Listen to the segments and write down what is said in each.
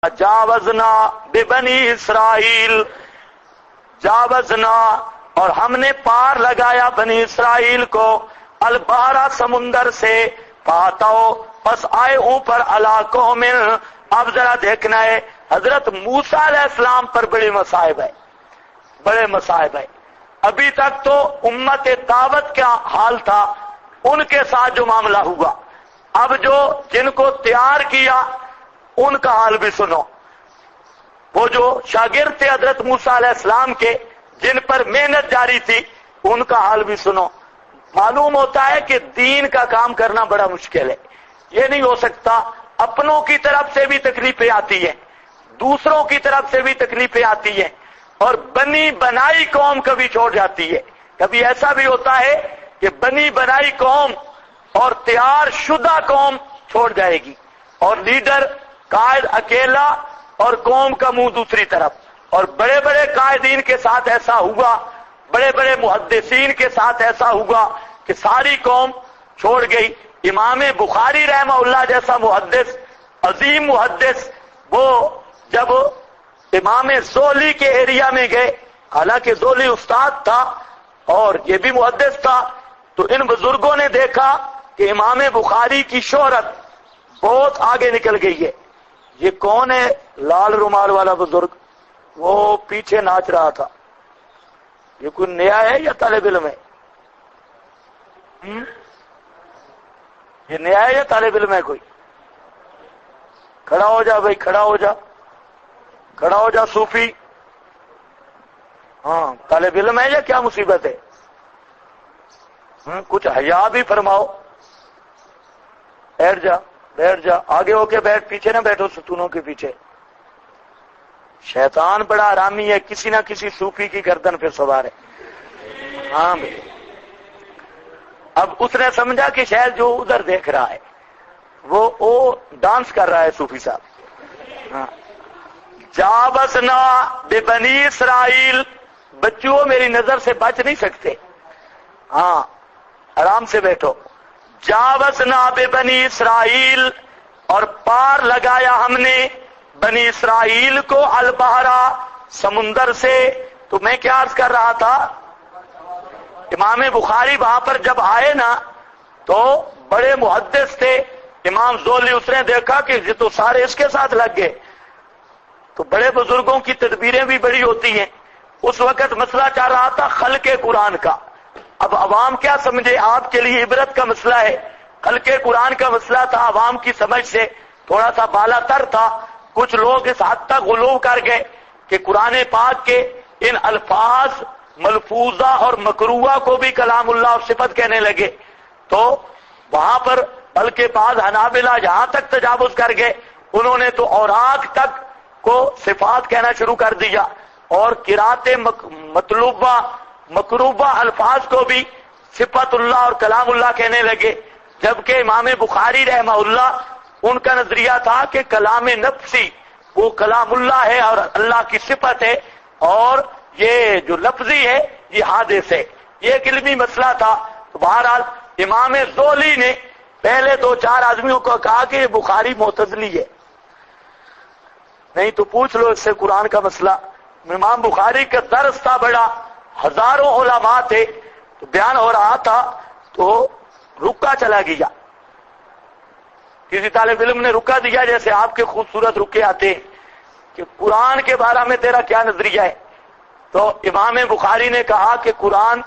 جاوزنا ببنی اسرائیل، جاوزنا اور ہم نے پار لگایا بنی اسرائیل کو، البحر سمندر سے، فاتو پس آئے اوپر علاقوں میں۔ اب ذرا دیکھنا ہے حضرت موسیٰ علیہ السلام پر بڑے مصائب ہے، بڑے مصائب ہے۔ ابھی تک تو امت دعوت کا حال تھا، ان کے ساتھ جو معاملہ ہوا، اب جو جن کو تیار کیا ان کا حال بھی سنو۔ وہ جو شاگرد تھے حضرت موسیٰ علیہ السلام کے، جن پر محنت جاری تھی، ان کا حال بھی سنو۔ معلوم ہوتا ہے کہ دین کا کام کرنا بڑا مشکل ہے، یہ نہیں ہو سکتا۔ اپنوں کی طرف سے بھی تکلیفیں آتی ہیں، دوسروں کی طرف سے بھی تکلیفیں آتی ہیں، اور بنی بنائی قوم کبھی چھوڑ جاتی ہے۔ کبھی ایسا بھی ہوتا ہے کہ بنی بنائی قوم اور تیار شدہ قوم چھوڑ جائے گی، اور لیڈر قائد اکیلا اور قوم کا منہ دوسری طرف۔ اور بڑے بڑے قائدین کے ساتھ ایسا ہوا، بڑے بڑے محدثین کے ساتھ ایسا ہوا کہ ساری قوم چھوڑ گئی۔ امام بخاری رحمہ اللہ جیسا محدث، عظیم محدث، وہ جب امام زولی کے ایریا میں گئے، حالانکہ زولی استاد تھا اور یہ بھی محدث تھا، تو ان بزرگوں نے دیکھا کہ امام بخاری کی شہرت بہت آگے نکل گئی ہے۔ یہ کون ہے لال رومال والا بزرگ؟ وہ پیچھے ناچ رہا تھا، یہ کوئی نیا ہے یا طالب علم ہے؟ یہ نیا ہے یا طالب علم ہے کوئی؟ کھڑا ہو جا بھائی، کھڑا ہو جا، کھڑا ہو جا صوفی۔ ہاں طالب علم ہے یا کیا مصیبت ہے؟ کچھ حیا بھی فرماؤ۔ بیٹھ جا، بیٹھ جا، آگے ہو کے بیٹھ، پیچھے نہ بیٹھو ستونوں کے پیچھے۔ شیطان بڑا آرامی ہے، کسی نہ کسی صوفی کی گردن پہ سوار ہے۔ ہاں بھائی، اب اس نے سمجھا کہ شاید جو ادھر دیکھ رہا ہے وہ ڈانس کر رہا ہے صوفی صاحب۔ ہاں، جاوزنا ببنی اسرائیل، بچوں میری نظر سے بچ نہیں سکتے، ہاں آرام سے بیٹھو۔ جاوزنا ببنی اسرائیل، اور پار لگایا ہم نے بنی اسرائیل کو، البحرا سمندر سے۔ تو میں کیا عرض کر رہا تھا، امام بخاری وہاں پر جب آئے نا تو بڑے محدث تھے امام زولی، اس نے دیکھا کہ یہ تو سارے اس کے ساتھ لگ گئے۔ تو بڑے بزرگوں کی تدبیریں بھی بڑی ہوتی ہیں۔ اس وقت مسئلہ چل رہا تھا خلق قرآن کا۔ اب عوام کیا سمجھے، آپ کے لیے عبرت کا مسئلہ ہے۔ خلق قرآن کا مسئلہ تھا، عوام کی سمجھ سے تھوڑا سا بالا تر تھا۔ کچھ لوگ اس حد تک غلو کر گئے کہ قرآن پاک کے ان الفاظ ملفوظہ اور مکروہ کو بھی کلام اللہ اور صفت کہنے لگے۔ تو وہاں پر بلکہ بعض حنابلہ جہاں تک تجاوز کر گئے، انہوں نے تو اوراق تک کو صفات کہنا شروع کر دیا، اور قرات مطلوبہ مکروبہ الفاظ کو بھی صفت اللہ اور کلام اللہ کہنے لگے۔ جبکہ امام بخاری رحمہ اللہ، ان کا نظریہ تھا کہ کلام نفسی وہ کلام اللہ ہے اور اللہ کی صفت ہے، اور یہ جو لفظی ہے یہ حادث ہے۔ یہ ایک علمی مسئلہ تھا۔ تو بہرحال امام زولی نے پہلے دو چار آدمیوں کو کہا کہ یہ بخاری معتزلی ہے، نہیں تو پوچھ لو اس سے قرآن کا مسئلہ۔ امام بخاری کا درس تھا بڑا، ہزاروں علماء تھے، تو بیان ہو رہا تھا تو رکا چلا گیا۔ کسی طالب علم نے رکا دیا، جیسے آپ کے خوبصورت رکے آتے ہیں کہ قرآن کے بارے میں تیرا کیا نظریہ ہے؟ تو امام بخاری نے کہا کہ قرآن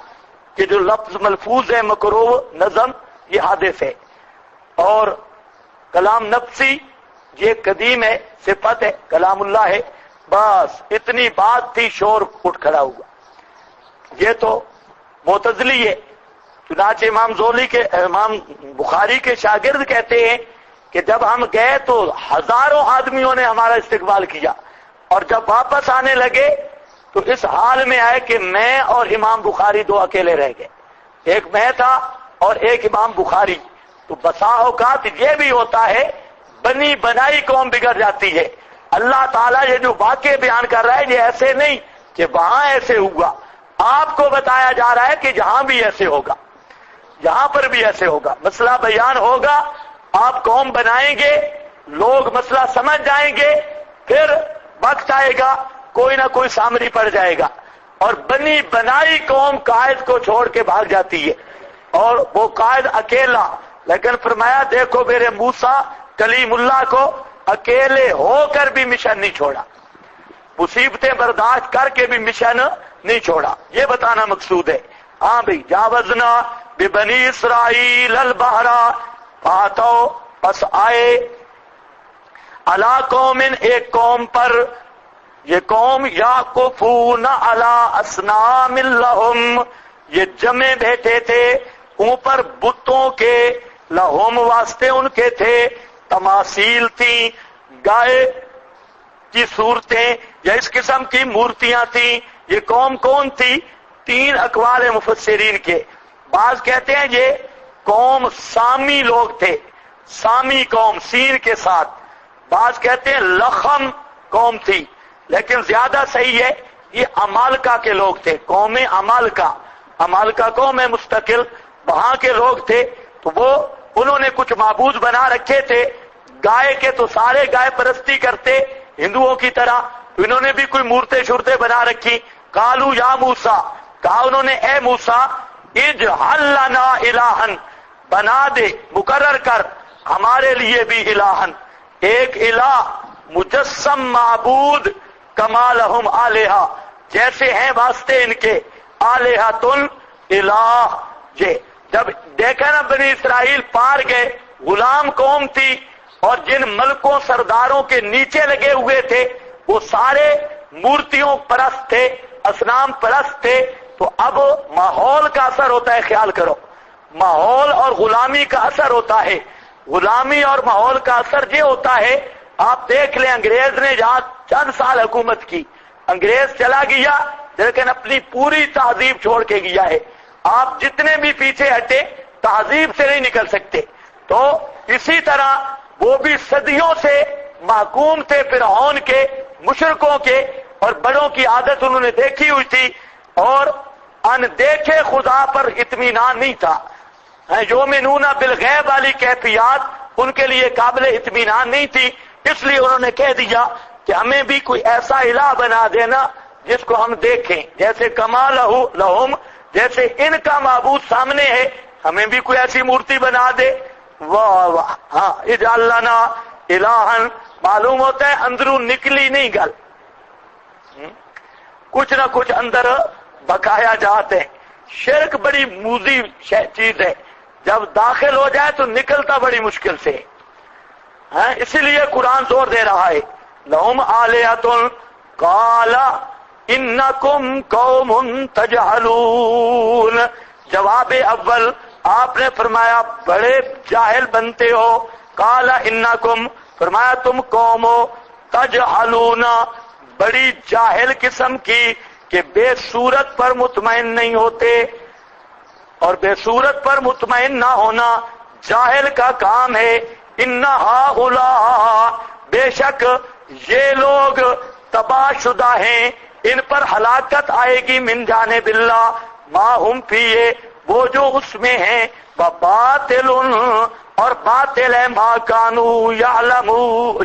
کے جو لفظ ملفوظ ہے مکروہ نظم، یہ حادث ہے، اور کلام نفسی یہ قدیم ہے، صفت ہے، کلام اللہ ہے۔ بس اتنی بات تھی، شور اٹھ کھڑا ہوا، یہ تو معتزلی ہے۔ چنانچہ امام زولی کے امام بخاری کے شاگرد کہتے ہیں کہ جب ہم گئے تو ہزاروں آدمیوں نے ہمارا استقبال کیا، اور جب واپس آنے لگے تو اس حال میں آئے کہ میں اور امام بخاری دو اکیلے رہ گئے، ایک میں تھا اور ایک امام بخاری۔ تو بسا اوقات یہ بھی ہوتا ہے، بنی بنائی قوم بگڑ جاتی ہے۔ اللہ تعالیٰ یہ جو واقع بیان کر رہا ہے، یہ ایسے نہیں کہ وہاں ایسے ہوا، آپ کو بتایا جا رہا ہے کہ جہاں بھی ایسے ہوگا، یہاں پر بھی ایسے ہوگا، مسئلہ بیان ہوگا، آپ قوم بنائیں گے، لوگ مسئلہ سمجھ جائیں گے، پھر وقت آئے گا کوئی نہ کوئی سامری پڑ جائے گا اور بنی بنائی قوم قائد کو چھوڑ کے بھاگ جاتی ہے اور وہ قائد اکیلا. لیکن فرمایا دیکھو میرے موسیٰ کلیم اللہ کو اکیلے ہو کر بھی مشن نہیں چھوڑا, مصیبتیں برداشت کر کے بھی مشن نہیں چھوڑا. یہ بتانا مقصود ہے. ہاں بھئی جاوزنا ببنی اسرائیل البحر فاتو پس آئے علی قوم ایک قوم پر, یہ قوم یعکفون علی اصنام لہم یہ جمع بیٹھے تھے اوپر بتوں کے, لہم واسطے ان کے تھے, تماثیل تھیں گائے کی صورتیں یا اس قسم کی مورتیاں تھیں. یہ قوم کون تھی؟ 3 اقوال مفسرین کے. بعض کہتے ہیں یہ قوم سامی لوگ تھے, سامی قوم سین کے ساتھ. بعض کہتے ہیں لخم قوم تھی, لیکن زیادہ صحیح ہے یہ عمالقہ کے لوگ تھے, قوم عمالقہ. عمالقہ قوم مستقل وہاں کے لوگ تھے. تو وہ انہوں نے کچھ معبود بنا رکھے تھے گائے کے, تو سارے گائے پرستی کرتے ہندوؤں کی طرح. تو انہوں نے بھی کوئی مورتیں شورتیں بنا رکھی. قالو یا موسیٰ, کہا انہوں نے اے موسیٰ اجعل لنا الہن بنا دے مقرر کر ہمارے لیے بھی الہن ایک الہ مجسم معبود کما لہم آلہہ جیسے ہیں واسطے ان کے آلہۃن الہ. یہ جب دیکھا نا بنی اسرائیل پار گئے, غلام قوم تھی اور جن ملکوں سرداروں کے نیچے لگے ہوئے تھے وہ سارے مورتیوں پرست تھے, اصنام پرست تھے. تو اب ماحول کا اثر ہوتا ہے, خیال کرو ماحول اور غلامی کا اثر ہوتا ہے. غلامی اور ماحول کا اثر یہ ہوتا ہے, آپ دیکھ لیں انگریز نے جہاں چند سال حکومت کی, انگریز چلا گیا لیکن اپنی پوری تہذیب چھوڑ کے گیا ہے. آپ جتنے بھی پیچھے ہٹے تہذیب سے نہیں نکل سکتے. تو اسی طرح وہ بھی صدیوں سے محکوم تھے فرعون کے, مشرکوں کے, اور بڑوں کی عادت انہوں نے دیکھی ہوئی تھی اور اندیکھے خدا پر اطمینان نہیں تھا. یؤمنون بالغیب والی کیفیات ان کے لیے قابل اطمینان نہیں تھی. اس لیے انہوں نے کہہ دیا کہ ہمیں بھی کوئی ایسا الہ بنا دینا جس کو ہم دیکھیں, جیسے کما لہم جیسے ان کا معبود سامنے ہے ہمیں بھی کوئی ایسی مورتی بنا دے. واہ واہ. ہاں اجعل لنا الہن, معلوم ہوتا ہے اندروں نکلی نہیں گل, کچھ نہ کچھ اندر بقایا جاتے ہیں. شرک بڑی موذی چیز ہے, جب داخل ہو جائے تو نکلتا بڑی مشکل سے. اسی لیے قرآن زور دے رہا ہے لہم آلہۃ قال انکم قوم تجہلون. جواب اول آپ نے فرمایا بڑے جاہل بنتے ہو. قال انکم فرمایا تم قوم ہو تجہلون بڑی جاہل قسم کی کہ بے صورت پر مطمئن نہیں ہوتے, اور بے صورت پر مطمئن نہ ہونا جاہل کا کام ہے. ان ہؤلاء بے شک یہ لوگ تباہ شدہ ہیں, ان پر ہلاکت آئے گی من جانب اللہ ما ہم فیہ وہ جو اس میں ہیں, وباطل اور باطل ہے ما کانوا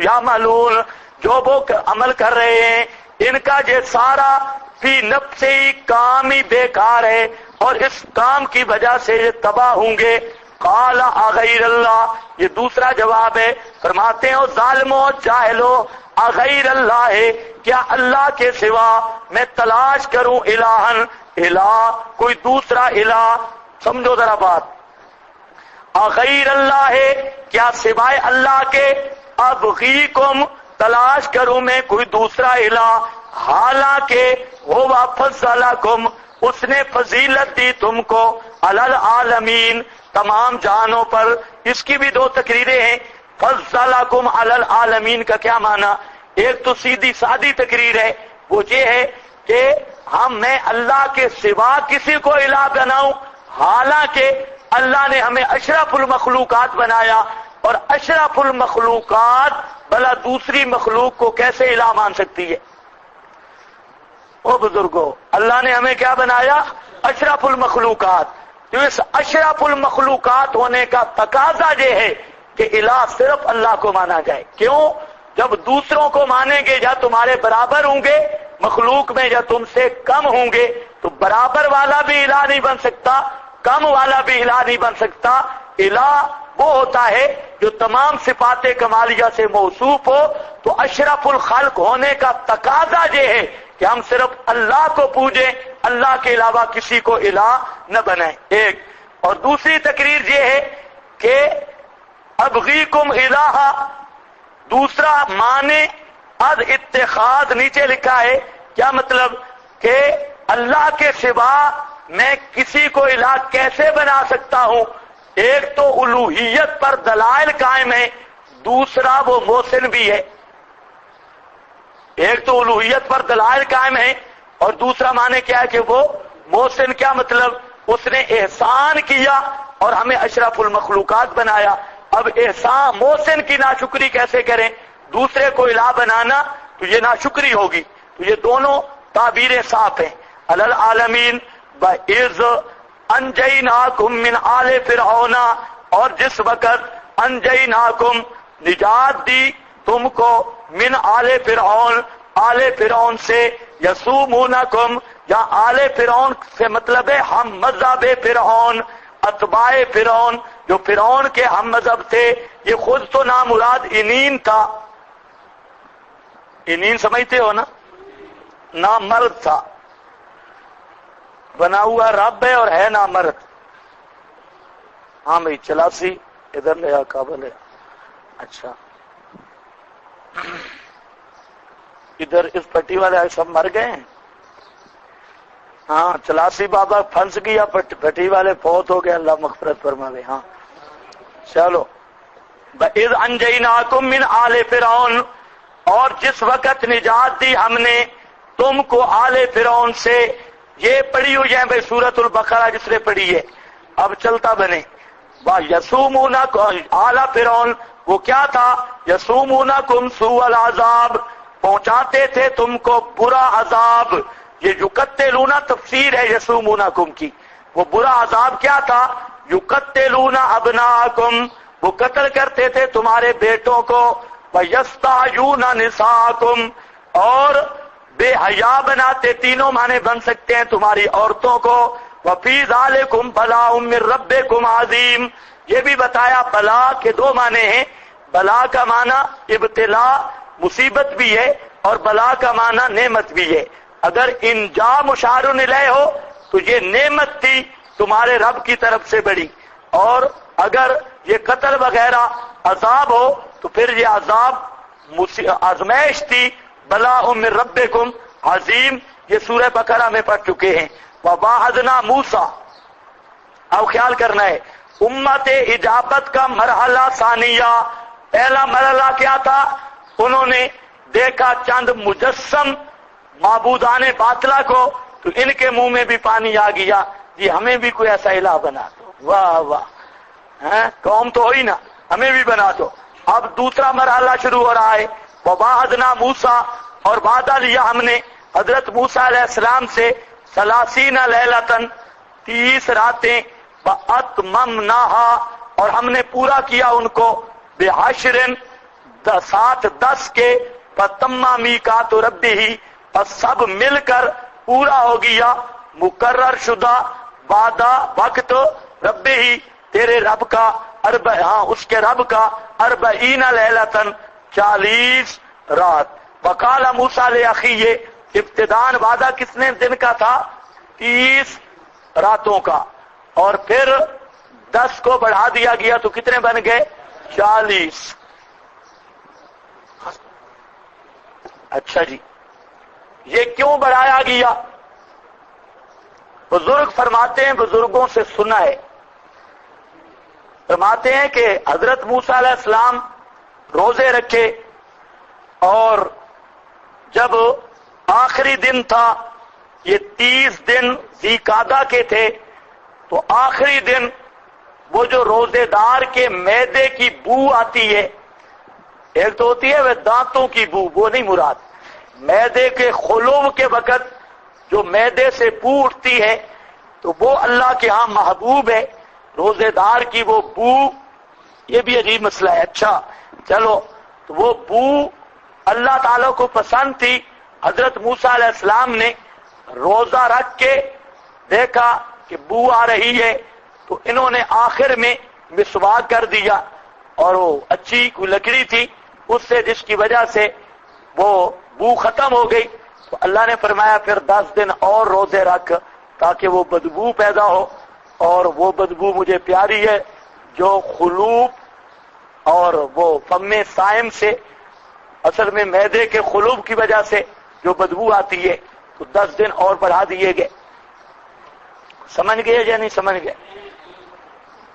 یعملون جو وہ عمل کر رہے ہیں ان کا یہ سارا فی نفسی کام ہی بیکار ہے اور اس کام کی وجہ سے یہ تباہ ہوں گے. قال اغیر اللہ یہ دوسرا جواب ہے. فرماتے ہیں ظالموں جاہلو اغیر اللہ ہے کیا اللہ کے سوا میں تلاش کروں الہن الہ کوئی دوسرا الہ. سمجھو ذرا بات, اغیر اللہ ہے کیا سوائے اللہ کے, ابغیکم تلاش کروں میں کوئی دوسرا الہ, حالانکہ ہوا فضلکم اس نے فضیلت دی تم کو علی العالمین تمام جہانوں پر. اس کی بھی 2 تقریریں ہیں. فضلکم علی العالمین کا کیا معنی؟ ایک تو سیدھی سادی تقریر ہے, وہ یہ ہے کہ میں اللہ کے سوا کسی کو الہ بناؤں, حالانکہ اللہ نے ہمیں اشرف المخلوقات بنایا, اور اشرف المخلوقات بھلا دوسری مخلوق کو کیسے الہ مان سکتی ہے؟ او بزرگو اللہ نے ہمیں کیا بنایا؟ اشرف المخلوقات. تو اس اشرف المخلوقات ہونے کا تقاضا یہ ہے کہ الہ صرف اللہ کو مانا جائے. کیوں؟ جب دوسروں کو مانیں گے یا تمہارے برابر ہوں گے مخلوق میں یا تم سے کم ہوں گے، تو برابر والا بھی الہ نہیں بن سکتا، کم والا بھی الہ نہیں بن سکتا۔ الہ وہ ہوتا ہے جو تمام صفات کمالیہ سے موصوف ہو۔ تو اشرف الخلق ہونے کا تقاضا یہ ہے کہ ہم صرف اللہ کو پوجیں، اللہ کے علاوہ کسی کو الہ نہ بنائیں، ایک۔ اور دوسری تقریر یہ ہے کہ ابغیکم الہ، دوسرا معنی از اتخاذ نیچے لکھا ہے، کیا مطلب کہ اللہ کے سوا میں کسی کو الہ کیسے بنا سکتا ہوں؟ ایک تو الوہیت پر دلائل قائم ہے، دوسرا وہ محسن بھی ہے۔ ایک تو الوہیت پر دلائل قائم ہے اور دوسرا معنی کیا ہے کہ وہ محسن، کیا مطلب اس نے احسان کیا اور ہمیں اشرف المخلوقات بنایا۔ اب احسان محسن کی ناشکری کیسے کریں؟ دوسرے کو الہ بنانا تو یہ ناشکری ہوگی۔ تو یہ دونوں تعبیریں صاف ہیں۔ علی العالمین بَإِذْ أَنْجَيْنَاكُمْ مِنْ آلِ فِرْعَوْنَ، اور جس وقت انجیناکم نجات دی تم کو، من آل فرعون، آل فرعون سے، یسومونکم، یا آل فرعون سے مطلب ہے ہم مذہب فرعون، اتباع فرعون، جو فرعون کے ہم مذہب تھے۔ یہ خود تو نامراد انین تھا، انین سمجھتے ہو نا، نامرد تھا، بنا ہوا رب ہے اور ہے نامرد۔ ہاں بھائی چلاسی ادھر لے آ، کابل ہے، اچھا ادھر اس پٹی والے سب مر گئے ہیں۔ ہاں چلاسی بابا پھنس گیا، پٹی والے فوت ہو گئے، اللہ مغفرت فرماوے۔ ہاں چلو، بَإِذْ أَنْجَيْنَاكُمْ مِنْ آلِ فِرْعَوْنَ، اور جس وقت نجات دی ہم نے تم کو آل فرعون سے۔ یہ پڑھی ہوئی ہے بھائی سورۃ البقرہ جس نے پڑھی ہے، اب چلتا بنے۔ یسومونکم آل فرعون، وہ کیا تھا؟ یسومونکم سوء العذاب، پہنچاتے تھے تم کو برا عذاب۔ یہ یقتلون تفسیر ہے یسومونکم کی۔ وہ برا عذاب کیا تھا؟ یقتلون ابناءکم، وہ قتل کرتے تھے تمہارے بیٹوں کو، ویستحیون نساءکم، اور بے حیا بناتے، تینوں معنی بن سکتے ہیں تمہاری عورتوں کو۔ وفی ذالکم بلاء من ربکم عظیم، یہ بھی بتایا بلا کے دو معنی ہیں، بلا کا معنی ابتلا مصیبت بھی ہے اور بلا کا معنی نعمت بھی ہے۔ اگر انجا مشار الیہ ہو تو یہ نعمت تھی تمہارے رب کی طرف سے بڑی، اور اگر یہ قتل وغیرہ عذاب ہو تو پھر یہ عذاب آزمائش تھی، بلاء من ربکم عظیم، یہ سورہ بقرہ میں پڑھ چکے ہیں۔ وَوَعَدْنَا موسیٰ، اب خیال کرنا ہے امت اجابت کا مرحلہ ثانیہ۔ پہلا مرحلہ کیا تھا؟ انہوں نے دیکھا چند مجسم معبودان باطلہ کو تو ان کے منہ میں بھی پانی آ گیا، جی ہمیں بھی کوئی ایسا الہ بنا دو۔ واہ واہ، قوم تو ہوئی نا، ہمیں بھی بنا دو۔ اب دوسرا مرحلہ شروع ہو رہا ہے۔ وَوَعَدْنَا موسیٰ، اور وعدہ لیا ہم نے حضرت موسیٰ علیہ السلام سے، 30 لیلۃ، 30 راتیں، وَأَتْمَمْنَاهَا، اور ہم نے پورا کیا ان کو، بِعَشْرٍ، 10 کے، فَتَمَّ مِیقَاتُ رَبِّهِ، اور سب مل کر پورا ہو گیا مقرر شدہ وعدہ وقت، ربِّهِ، تیرے رب کا، اس کے رب کا، 40 لیلۃ، 40 رات۔ وقال موسیٰ لأخیہ، ابتداءً وعدہ کتنے دن کا تھا؟ 30 راتوں کا، اور پھر 10 کو بڑھا دیا گیا تو کتنے بن گئے؟ 40۔ اچھا جی، یہ کیوں بڑھایا گیا؟ بزرگ فرماتے ہیں، بزرگوں سے سنا ہے، فرماتے ہیں کہ حضرت موسیٰ علیہ السلام روزے رکھے، اور جب آخری دن تھا، یہ 30 دن ذی قعدہ کے تھے، تو آخری دن وہ جو روزے دار کے معدے کی بو آتی ہے، ایک تو ہوتی ہے وہ دانتوں کی بو، وہ نہیں مراد، معدے کے خلو کے وقت جو معدے سے بو اٹھتی ہے تو وہ اللہ کے ہاں محبوب ہے، روزے دار کی وہ بو، یہ بھی عجیب مسئلہ ہے۔ اچھا چلو، تو وہ بو اللہ تعالیٰ کو پسند تھی. حضرت موسیٰ علیہ السلام نے روزہ رکھ کے دیکھا کہ بو آ رہی ہے تو انہوں نے آخر میں مسواک کر دیا, اور وہ اچھی کوئی لکڑی تھی اس سے, جس کی وجہ سے وہ بو ختم ہو گئی. تو اللہ نے فرمایا پھر 10 دن اور روزے رکھ تاکہ وہ بدبو پیدا ہو, اور وہ بدبو مجھے پیاری ہے جو خلوب اور وہ فم صائم سے, اصل میں معدے کے خلوب کی وجہ سے جو بدبو آتی ہے, تو 10 دن اور بڑھا دیے گئے. سمجھ گئے یا نہیں سمجھ گئے؟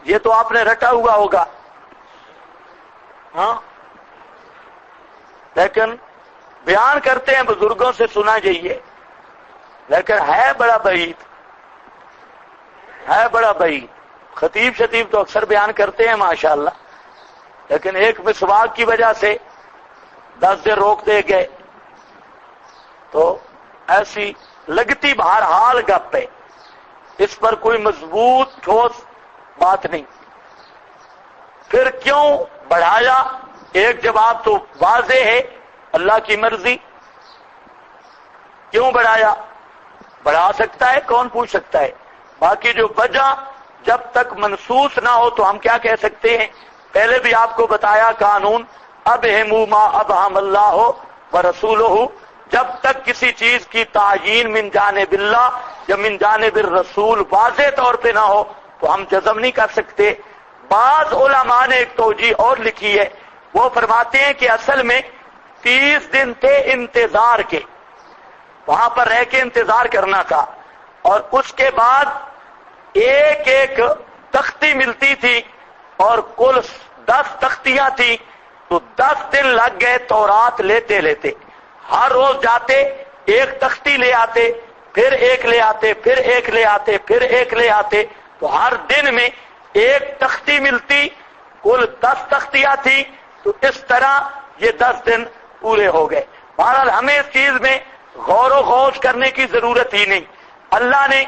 یہ تو آپ نے رٹا ہوا ہوگا, ہاں, لیکن بیان کرتے ہیں بزرگوں سے سنا جائیے, لیکن ہے بڑا بعید, ہے بڑا بعید. خطیب شتیب تو اکثر بیان کرتے ہیں ماشاءاللہ, لیکن ایک مسواک کی وجہ سے 10 دن روک دے گئے, تو ایسی لگتی بہرحال گپ ہے, اس پر کوئی مضبوط ٹھوس بات نہیں. پھر کیوں بڑھایا؟ ایک جواب تو واضح ہے, اللہ کی مرضی. کیوں بڑھایا؟ بڑھا سکتا ہے, کون پوچھ سکتا ہے. باقی جو وجہ جب تک منسوخ نہ ہو تو ہم کیا کہہ سکتے ہیں؟ پہلے بھی آپ کو بتایا قانون, ابہموا ما ابہم اللہ ورسولہ, جب تک کسی چیز کی تعیین من جانب اللہ یا من جانب الرسول واضح طور پہ نہ ہو تو ہم جزم نہیں کر سکتے. بعض علماء نے ایک توجیہ اور لکھی ہے, وہ فرماتے ہیں کہ اصل میں 30 دن تھے انتظار کے, وہاں پر رہ کے انتظار کرنا تھا, اور اس کے بعد ایک ایک تختی ملتی تھی, اور کل 10 تختیاں تھیں, تو 10 دن لگ گئے تورات لیتے لیتے. ہر روز جاتے ایک تختی لے آتے, پھر ایک لے آتے, پھر ایک لے آتے, پھر ایک لے آتے, تو ہر دن میں ایک تختی ملتی, کل 10 تختیاں تھیں. تو اس طرح یہ 10 دن پورے ہو گئے. بہرحال ہمیں اس چیز میں غور و خوض کرنے کی ضرورت ہی نہیں. اللہ نے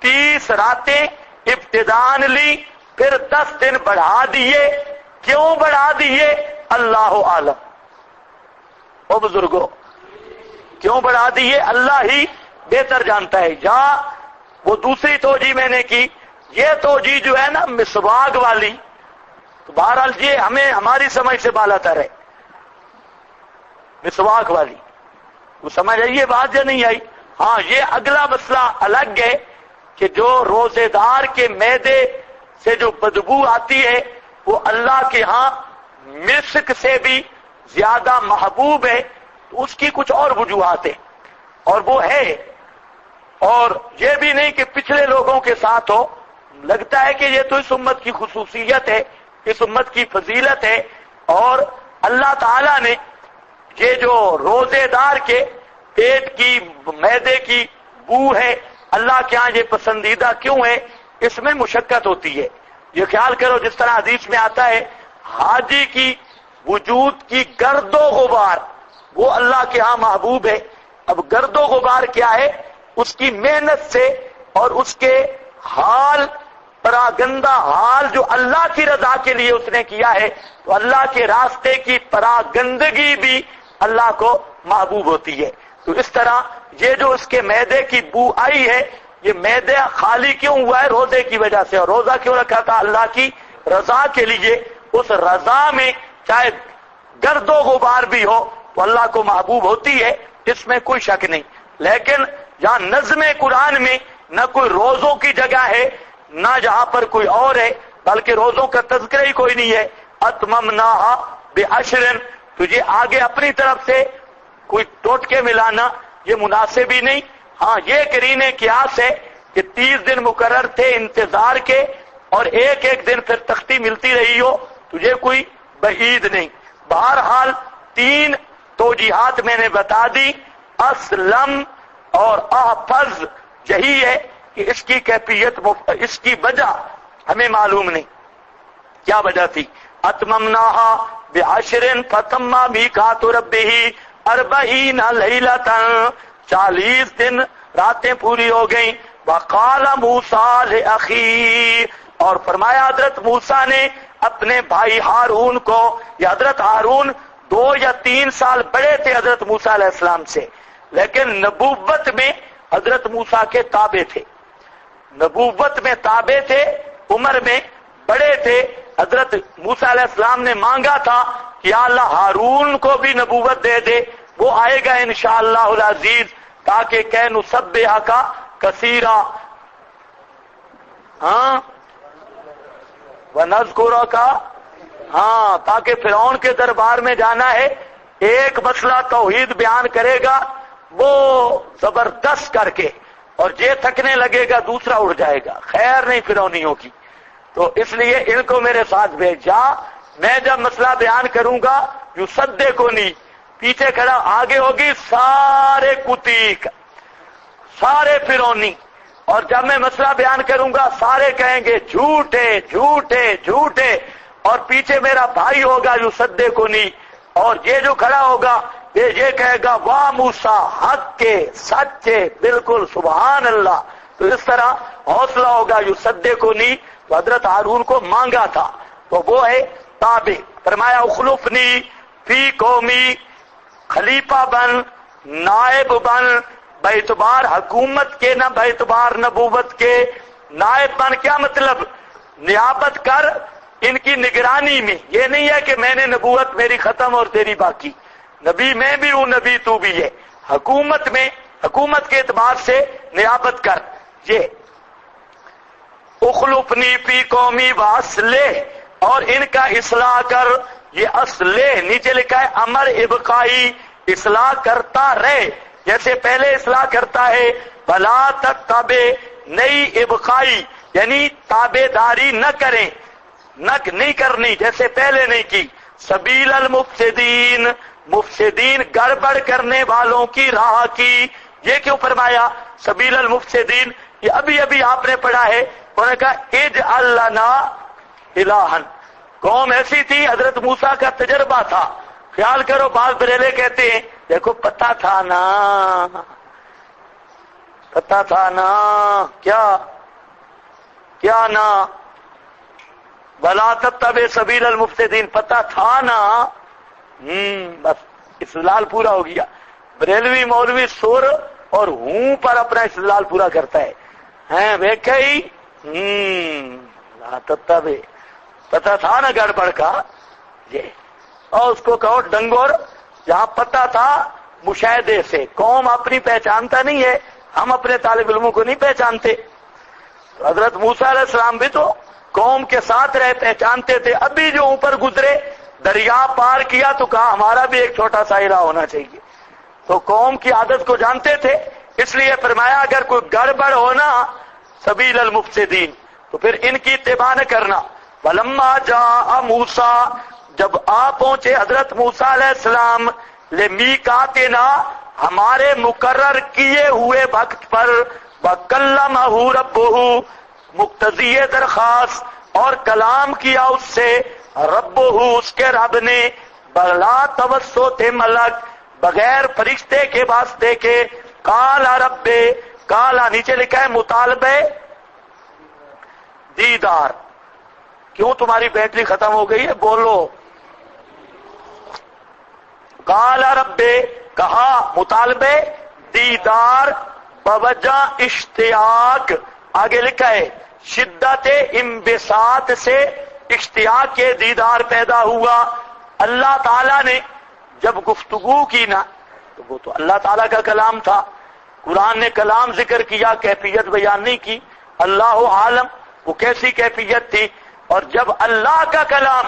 30 راتیں ابتدان لی, پھر 10 دن بڑھا دیے. کیوں بڑھا دیے؟ اللہ عالم. او بزرگوں, کیوں بڑھا دیے اللہ ہی بہتر جانتا ہے. یا وہ دوسری توجیہ میں نے کی, یہ توجیہ جو ہے نا مسواک والی, تو بہرحال یہ ہمیں ہماری سمجھ سے بالا تر ہے. مسواک والی وہ سمجھ آئی یہ بات یا نہیں آئی؟ ہاں, یہ اگلا مسئلہ الگ ہے کہ جو روزے دار کے معدے سے جو بدبو آتی ہے وہ اللہ کے ہاں مسک سے بھی زیادہ محبوب ہے, تو اس کی کچھ اور وجوہات ہیں, اور وہ ہے. اور یہ بھی نہیں کہ پچھلے لوگوں کے ساتھ ہو, لگتا ہے کہ یہ تو اس امت کی خصوصیت ہے, اس امت کی فضیلت ہے. اور اللہ تعالیٰ نے یہ جو روزے دار کے پیٹ کی معدے کی بو ہے, اللہ کے ہاں یہ پسندیدہ کیوں ہے؟ اس میں مشقت ہوتی ہے. یہ خیال کرو جس طرح حدیث میں آتا ہے, حاجی کی وجود کی گرد و غبار وہ اللہ کے ہاں محبوب ہے. اب گرد و غبار کیا ہے؟ اس کی محنت سے اور اس کے حال, پراگندہ حال جو اللہ کی رضا کے لیے اس نے کیا ہے, تو اللہ کے راستے کی پراگندگی بھی اللہ کو محبوب ہوتی ہے. تو اس طرح یہ جو اس کے معدے کی بو آئی ہے, یہ معدہ خالی کیوں ہوا ہے؟ روزے کی وجہ سے. اور روزہ کیوں رکھا تھا؟ اللہ کی رضا کے لیے. اس رضا میں چاہے گرد و غبار بھی ہو تو اللہ کو محبوب ہوتی ہے, اس میں کوئی شک نہیں. لیکن جہاں نظم قرآن میں نہ کوئی روزوں کی جگہ ہے نہ جہاں پر کوئی اور ہے, بلکہ روزوں کا تذکرہ ہی کوئی نہیں ہے. اتممناھا بعشر, تجھے آگے اپنی طرف سے کوئی ٹوٹ کے ملانا یہ مناسب ہی نہیں. ہاں, یہ قرینے قیاس ہے کہ 30 دن مقرر تھے انتظار کے, اور ایک ایک دن پھر تختی ملتی رہی ہو, تجھے کوئی بعید نہیں. بہرحال 3 توجیحات میں نے بتا دی. اسلم اور احفظ یہی ہے کہ اس کی کیفیت, اس کی وجہ ہمیں معلوم نہیں کیا وجہ تھی. اتممناھا بعشر فتم میقات ربہ 40 لیلۃ, 40 دن راتیں پوری ہو گئیں. وقال موسیٰ لأخیہ, اور فرمایا حضرت موسیٰ نے اپنے بھائی ہارون کو, یا حضرت ہارون 2 یا 3 سال بڑے تھے حضرت موسیٰ علیہ السلام سے، لیکن نبوت میں حضرت موسیٰ کے تابع تھے، نبوت میں تابع تھے، عمر میں بڑے تھے۔ حضرت موسیٰ علیہ السلام نے مانگا تھا کہ یا اللہ ہارون کو بھی نبوت دے دے، وہ آئے گا انشاءاللہ العزیز، تاکہ کہ نسبحک کثیرا ونذکرک، تاکہ فرعون کے دربار میں جانا ہے، ایک مسئلہ توحید بیان کرے گا وہ زبردست کر کے، اور یہ تھکنے لگے گا دوسرا اڑ جائے گا، خیر نہیں فرعونیوں کی۔ تو اس لیے ان کو میرے ساتھ بھیجا، میں جب مسئلہ بیان کروں گا یصدقونی، پیچھے کھڑا، آگے ہوگی سارے کتیک، سارے فرعونی، اور جب میں مسئلہ بیان کروں گا سارے کہیں گے جھوٹے جھوٹے جھوٹے، اور پیچھے میرا بھائی ہوگا یصدقونی، اور یہ جو کھڑا ہوگا یہ کہے گا واہ موسیٰ حق کے سچے بالکل سبحان اللہ۔ تو اس طرح حوصلہ ہوگا یصدقونی۔ تو حضرت ہارون کو مانگا تھا، تو وہ ہے تابع۔ فرمایا اخلفنی فی قومی، خلیفہ بن، نائب بن، باعتبار حکومت کے نہ باعتبار نبوت کے، نائب بن کیا مطلب؟ نیابت کر ان کی نگرانی میں، یہ نہیں ہے کہ میں نے نبوت میری ختم اور تیری باقی، نبی میں بھی ہوں نبی تو بھی ہے، حکومت میں، حکومت کے اعتبار سے نیابت کر۔ یہ اخلفنی فی قومی واصلح، اور ان کا اصلاح کر، یہ اصلح نیچے لکھا ہے امر ابقائی، اصلاح کرتا رہے، جیسے پہلے اصلاح کرتا ہے، بلا تتبع، نئی ابقائی یعنی تابع داری نہ کریں، نہیں کرنی جیسے پہلے نہیں کی، سبیل المفسدین، مفسدین گڑبڑ کرنے والوں کی راہ کی۔ یہ کیوں فرمایا سبیل المفسدین؟ یہ ابھی ابھی آپ نے پڑھا ہے، انہوں نے کہا اجعل لنا الہا، قوم ایسی تھی، حضرت موسیٰ کا تجربہ تھا، خیال کرو بعض بریلے کہتے ہیں دیکھو پتہ تھا نا، پتہ تھا نا، کیا نا، ولا تتبع سبیل المفسدین، پتہ تھا نا، بس استدلال پورا ہو گیا۔ بریلوی مولوی سر اور ہوں پر اپنا استدلال پورا کرتا ہے، ہیں ویکھئی لا تتبع، پتہ تھا نا گڑبڑ کا یہ، اور اس کو کہو ڈنگور، جہاں پتہ تھا مشاہدے سے، قوم اپنی پہچانتا نہیں ہے، ہم اپنے طالب علموں کو نہیں پہچانتے۔ حضرت موسیٰ علیہ السلام بھی تو قوم کے ساتھ رہے، پہچانتے تھے، ابھی جو اوپر گزرے دریا پار کیا تو کہا ہمارا بھی ایک چھوٹا سا ہیرا ہونا چاہیے، تو قوم کی عادت کو جانتے تھے، اس لیے فرمایا اگر کوئی گڑبڑ ہونا سبیل المفسدین تو پھر ان کی اتباع نہ کرنا۔ فلما جاء موسیٰ، جب آ پہنچے حضرت موسیٰ علیہ السلام، لمیقاتنا، ہمارے مقرر کیے ہوئے وقت پر، وکلمہ ربہ، مقتضی درخواست، اور کلام کیا اس سے، ربہ، اس کے رب نے، بلا توسط ملک، بغیر فرشتے کے واسطے کے، کالا رب، کالا نیچے لکھا ہے مطالبہ دیدار۔ کیوں تمہاری بیٹری ختم ہو گئی ہے؟ بولو۔ کالا رب، کہا مطالبہ دیدار، بوجہ اشتیاق، آگے لکھا ہے شدت انبساط سے اشتیاق کے دیدار پیدا ہوا۔ اللہ تعالیٰ نے جب گفتگو کی نا تو وہ تو اللہ تعالیٰ کا کلام تھا، قرآن نے کلام ذکر کیا، کیفیت بیان نہیں کی، اللہ عالم وہ کیسی کیفیت تھی۔ اور جب اللہ کا کلام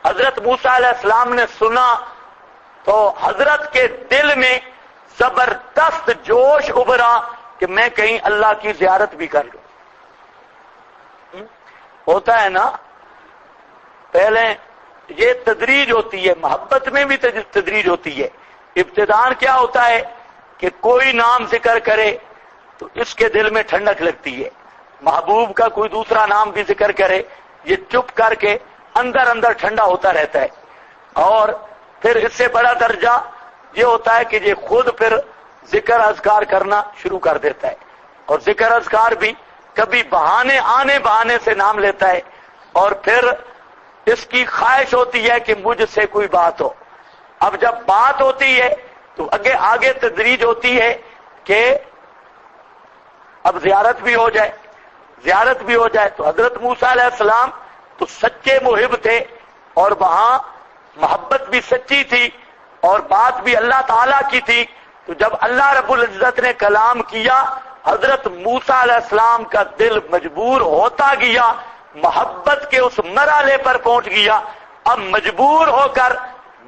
حضرت موسیٰ علیہ السلام نے سنا تو حضرت کے دل میں زبردست جوش ابھرا کہ میں کہیں اللہ کی زیارت بھی کر لوں۔ ہوتا ہے نا، پہلے یہ تدریج ہوتی ہے، محبت میں بھی تدریج ہوتی ہے۔ ابتدان کیا ہوتا ہے کہ کوئی نام ذکر کرے تو اس کے دل میں ٹھنڈک لگتی ہے، محبوب کا کوئی دوسرا نام بھی ذکر کرے، یہ چپ کر کے اندر اندر ٹھنڈا ہوتا رہتا ہے۔ اور پھر اس سے بڑا درجہ یہ ہوتا ہے کہ یہ خود پھر ذکر اذکار کرنا شروع کر دیتا ہے، اور ذکر اذکار بھی کبھی بہانے سے نام لیتا ہے، اور پھر اس کی خواہش ہوتی ہے کہ مجھ سے کوئی بات ہو۔ اب جب بات ہوتی ہے تو آگے تدریج ہوتی ہے کہ اب زیارت بھی ہو جائے تو حضرت موسیٰ علیہ السلام تو سچے محب تھے اور وہاں محبت بھی سچی تھی اور بات بھی اللہ تعالیٰ کی تھی. تو جب اللہ رب العزت نے کلام کیا حضرت موسیٰ علیہ السلام کا دل مجبور ہوتا گیا, محبت کے اس مرحلے پر پہنچ گیا. اب مجبور ہو کر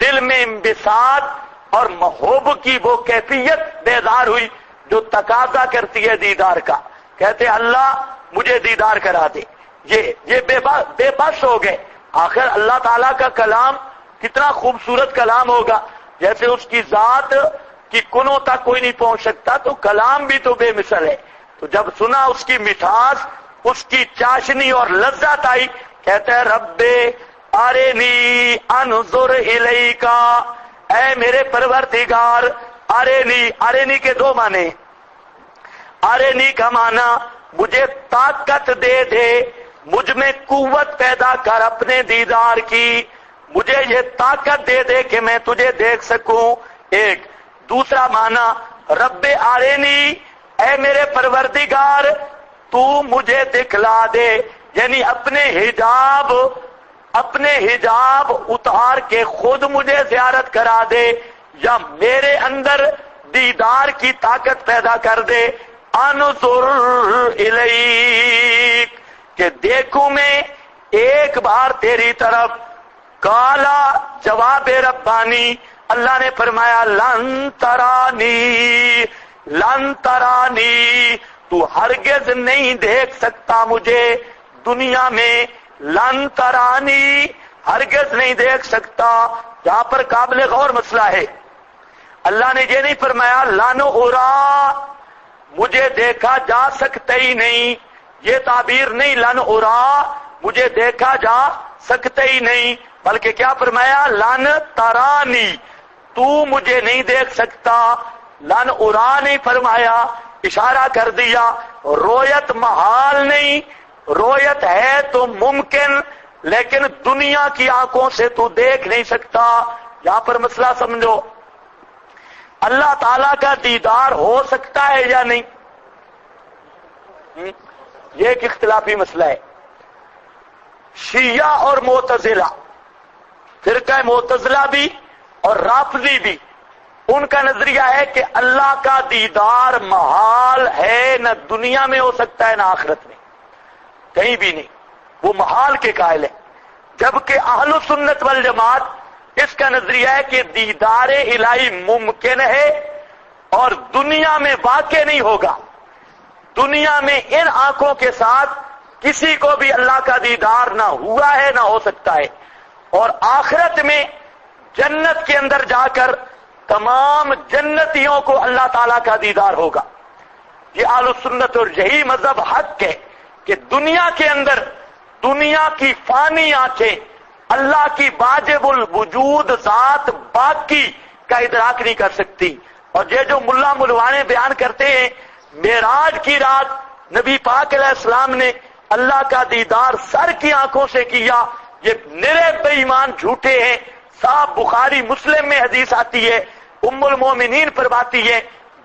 دل میں انبساط اور محب کی وہ کیفیت بیدار ہوئی جو تقاضا کرتی ہے دیدار کا. کہتے اللہ مجھے دیدار کرا دے. یہ بے بس ہو گئے. آخر اللہ تعالیٰ کا کلام کتنا خوبصورت کلام ہوگا, جیسے اس کی ذات کی کنوں تک کوئی نہیں پہنچ سکتا, تو کلام بھی تو بے مثل ہے. تو جب سنا اس کی مٹھاس, اس کی چاشنی اور لذت آئی, کہتے ہیں رب ارنی انظر الیکا, اے میرے پروردگار. ارنی کے دو معنی. ارنی کا معنی مجھے طاقت دے, مجھ میں قوت پیدا کر اپنے دیدار کی, مجھے یہ طاقت دے کہ میں تجھے دیکھ سکوں. ایک دوسرا معنی رب ارنی, اے میرے پروردگار تو مجھے دکھلا دے, یعنی اپنے حجاب اتار کے خود مجھے زیارت کرا دے, یا میرے اندر دیدار کی طاقت پیدا کر دے. انظر الیک, کہ دیکھوں میں ایک بار تیری طرف. کالا جواب ربانی, اللہ نے فرمایا لن ترانی, تو ہرگز نہیں دیکھ سکتا مجھے دنیا میں. لن ترانی, ہرگز نہیں دیکھ سکتا. یہاں پر قابل غور مسئلہ ہے. اللہ نے یہ نہیں فرمایا لن ارا, مجھے دیکھا جا سکتا ہی نہیں. یہ تعبیر نہیں, لن ارا مجھے دیکھا جا سکتا ہی نہیں, بلکہ کیا فرمایا لن ترانی, تو مجھے نہیں دیکھ سکتا. لن ارا نہیں فرمایا, اشارہ کر دیا. رویت محال نہیں, رویت ہے تو ممکن, لیکن دنیا کی آنکھوں سے تو دیکھ نہیں سکتا. یہاں پر مسئلہ سمجھو, اللہ تعالیٰ کا دیدار ہو سکتا ہے یا نہیں, یہ ایک اختلافی مسئلہ ہے. شیعہ اور معتزلہ, فرقہ معتزلہ بھی اور رافضی بھی, ان کا نظریہ ہے کہ اللہ کا دیدار محال ہے, نہ دنیا میں ہو سکتا ہے نہ آخرت میں, کہیں بھی نہیں. وہ محال کے قائل ہے. جبکہ اہل سنت والجماعت اس کا نظریہ ہے کہ دیدار الہی ممکن ہے اور دنیا میں واقع نہیں ہوگا. دنیا میں ان آنکھوں کے ساتھ کسی کو بھی اللہ کا دیدار نہ ہوا ہے نہ ہو سکتا ہے, اور آخرت میں جنت کے اندر جا کر تمام جنتیوں کو اللہ تعالیٰ کا دیدار ہوگا. یہ اہل سنت اور یہی مذہب حق ہے کہ دنیا کے اندر دنیا کی فانی آنکھیں اللہ کی واجب الوجود ذات باقی کا ادراک نہیں کر سکتی. اور یہ جو ملا ملوانے بیان کرتے ہیں معراج کی رات نبی پاک علیہ السلام نے اللہ کا دیدار سر کی آنکھوں سے کیا, یہ نرے بے ایمان جھوٹے ہیں. صاحب بخاری مسلم میں حدیث آتی ہے, ام المومنین فرماتی ہے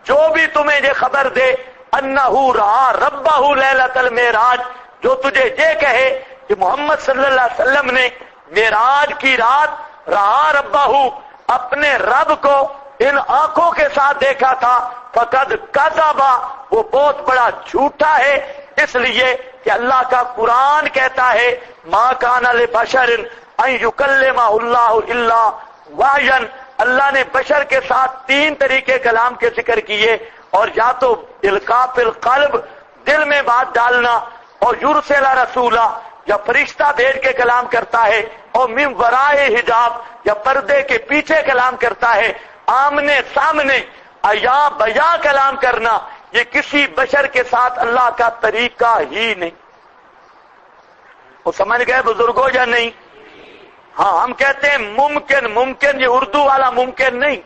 جو بھی تمہیں یہ خبر دے انہو رہا ربہ لیلۃ المعراج, جو تجھے یہ کہے کہ محمد صلی اللہ علیہ وسلم نے معراج کی رات رہا ربہ, اپنے رب کو ان آنکھوں کے ساتھ دیکھا تھا, فقد کذبا, وہ بہت بڑا جھوٹا ہے. اس لیے کہ اللہ کا قرآن کہتا ہے ما کان لبشر ان یکلمہ اللہ الا وحیا, اللہ نے بشر کے ساتھ 3 طریقے کلام کے ذکر کیے, اور یا تو القاء فی القلب, دل میں بات ڈالنا, اور یرسل رسولا, یا فرشتہ بھیج کے کلام کرتا ہے, اور من ورائے حجاب, یا پردے کے پیچھے کلام کرتا ہے. آمنے سامنے ایا بیا کلام کرنا یہ کسی بشر کے ساتھ اللہ کا طریقہ ہی نہیں. وہ سمجھ گئے بزرگوں یا نہیں؟ ہاں ہم کہتے ہیں ممکن, یہ اردو والا ممکن نہیں.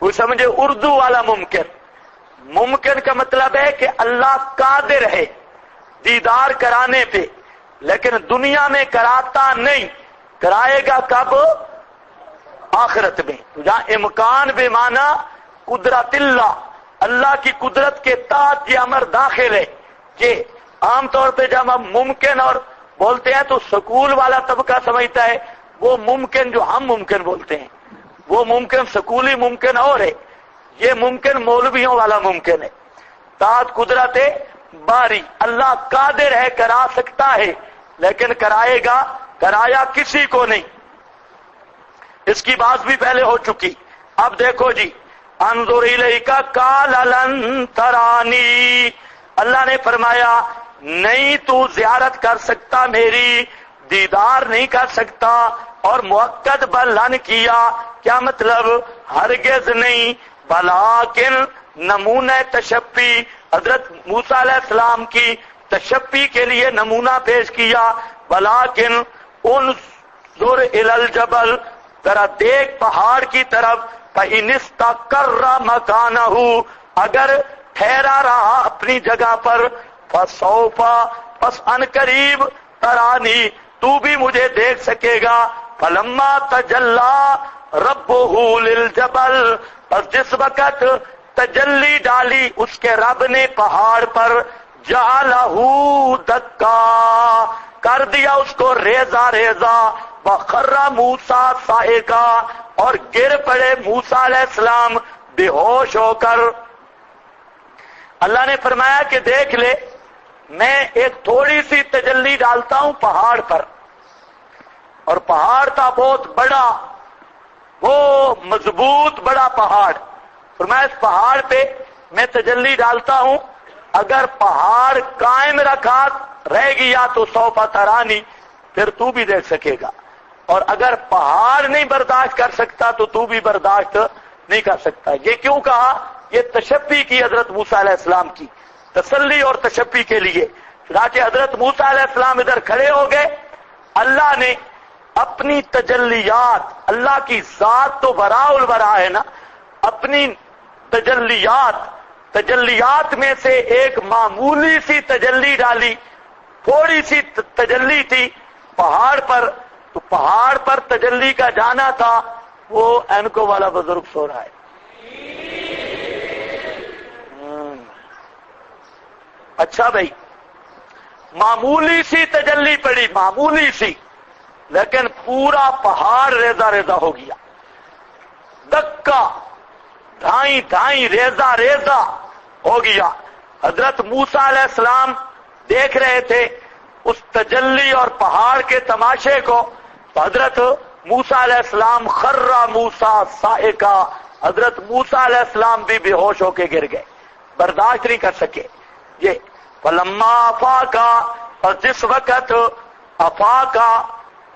وہ سمجھے اردو والا ممکن کا مطلب ہے کہ اللہ قادر ہے دیدار کرانے پہ, لیکن دنیا میں کراتا نہیں. کرائے گا کب؟ آخرت میں. تو جہاں امکان بے معنی قدرت اللہ کی قدرت کے تحت یہ امر داخل ہے کہ عام طور پہ جب ہم ممکن اور بولتے ہیں تو سکول والا طبقہ سمجھتا ہے وہ ممکن جو ہم ممکن بولتے ہیں وہ ممکن سکولی ممکن اور ہے، یہ ممکن مولویوں والا ممکن ہے. تحت قدرت باری، اللہ قادر ہے، کرا سکتا ہے، لیکن کرائے گا، کرایا کسی کو نہیں. اس کی بات بھی پہلے ہو چکی. اب دیکھو جی، انظر الیک قال لن ترانی، اللہ نے فرمایا نہیں تو زیارت کر سکتا، میری دیدار نہیں کر سکتا. اور مؤکد بلن کیا، کیا مطلب؟ ہرگز نہیں. بلاکن نمونہ تشبی، حضرت موسیٰ علیہ السلام کی تشبی کے لیے نمونہ پیش کیا. بلاکن انظر الی الجبل، ذرا دیکھ پہاڑ کی طرف. فإن استقر مکانہ، اگر ٹھہرا رہا اپنی جگہ پر. فسوف، پس ان قریب. ترانی، تو بھی مجھے دیکھ سکے گا. فلما تجلی ربہ للجبل، پس جس وقت تجلی ڈالی اس کے رب نے پہاڑ پر. جعلہ دکا، کر دیا اس کو ریزہ ریزہ. وخر موسیٰ صعقا، اور گر پڑے موسیٰ علیہ السلام بے ہوش ہو کر. اللہ نے فرمایا کہ دیکھ لے، میں ایک تھوڑی سی تجلی ڈالتا ہوں پہاڑ پر، اور پہاڑ تھا بہت بڑا، وہ مضبوط بڑا پہاڑ. فرمایا اس پہاڑ پہ میں تجلی ڈالتا ہوں، اگر پہاڑ قائم رکھا رہ گیا تو سوف ترانی، پھر تو بھی دیکھ سکے گا. اور اگر پہاڑ نہیں برداشت کر سکتا تو بھی برداشت نہیں کر سکتا. یہ کیوں کہا؟ یہ تشبی کی حضرت موسیٰ علیہ السلام کی، تسلی اور تشبی کے لیے. چنانچہ حضرت موسیٰ علیہ السلام ادھر کھڑے ہو گئے. اللہ نے اپنی تجلیات، اللہ کی ذات تو براء البراء ہے نا، اپنی تجلیات میں سے ایک معمولی سی تجلی ڈالی. تھوڑی سی تجلی تھی پہاڑ پر، تو پہاڑ پر تجلی کا جانا تھا. وہ اینکو والا بزرگ سو رہا ہے. اچھا بھائی، معمولی سی تجلی پڑی، معمولی سی، لیکن پورا پہاڑ ریزہ ریزہ ہو گیا. دکا، دھائیں دھائیں، ریزہ ریزہ ہو گیا. حضرت موسیٰ علیہ السلام دیکھ رہے تھے اس تجلی اور پہاڑ کے تماشے کو. تو حضرت موسیٰ علیہ السلام خر موسیٰ صعقا، حضرت موسیٰ علیہ السلام بھی بے ہوش ہو کے گر گئے، برداشت نہیں کر سکے. یہ فلما افاقا، اور جس وقت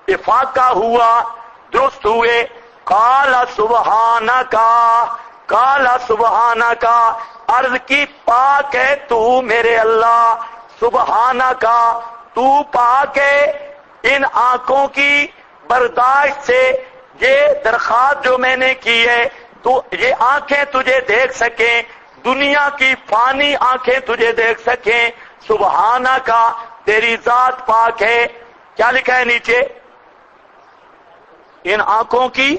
افاقہ ہوا، درست ہوئے. قال سبحانکا، قال سبحانکا، عرض کی پاک ہے تو میرے اللہ. سبحانکا، تو پاک ہے ان آنکھوں کی برداشت سے. یہ درخواست جو میں نے کی ہے تو یہ آنکھیں تجھے دیکھ سکیں، دنیا کی فانی آنکھیں تجھے دیکھ سکیں. سبحانکا، تیری ذات پاک ہے. کیا لکھا ہے نیچے؟ ان آنکھوں کی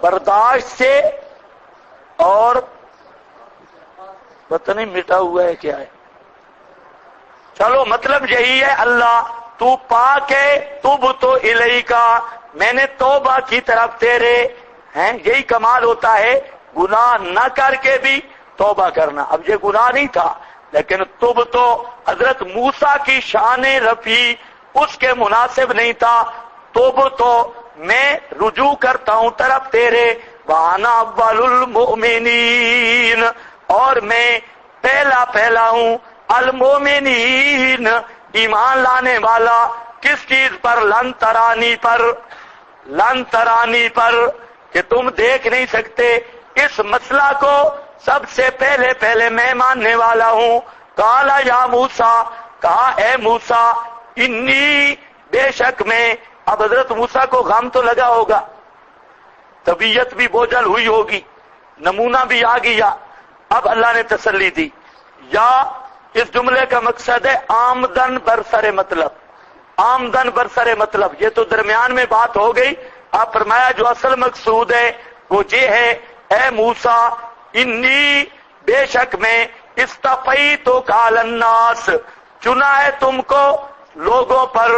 برداشت سے، اور پتہ نہیں مٹا ہوا ہے کیا ہے. چلو مطلب یہی ہے، اللہ تو پاک ہے. تب تو الیکا، میں نے توبہ کی طرف تیرے ہیں. یہی کمال ہوتا ہے، گناہ نہ کر کے بھی توبہ کرنا. اب یہ گناہ نہیں تھا، لیکن تب تو حضرت موسیٰ کی شان رفیع اس کے مناسب نہیں تھا. تب تو میں رجوع کرتا ہوں طرف تیرے. وانا اول المؤمنین، اور میں پہلا ہوں المؤمنین، ایمان لانے والا. کس چیز پر؟ لن ترانی پر، لن ترانی پر، کہ تم دیکھ نہیں سکتے. اس مسئلہ کو سب سے پہلے میں ماننے والا ہوں. قال یا موسیٰ، کہا اے موسیٰ، انی، بے شک میں. اب حضرت موسیٰ کو غم تو لگا ہوگا، طبیعت بھی بوجھل ہوئی ہوگی، نمونہ بھی آ گیا. اب اللہ نے تسلی دی. یا اس جملے کا مقصد ہے آمدن برسر مطلب، آمدن برسر مطلب. یہ تو درمیان میں بات ہو گئی، اب فرمایا جو اصل مقصود ہے وہ یہ ہے، اے موسیٰ انی بے شک میں اصطفیتک علی الناس چنا ہے تم کو لوگوں پر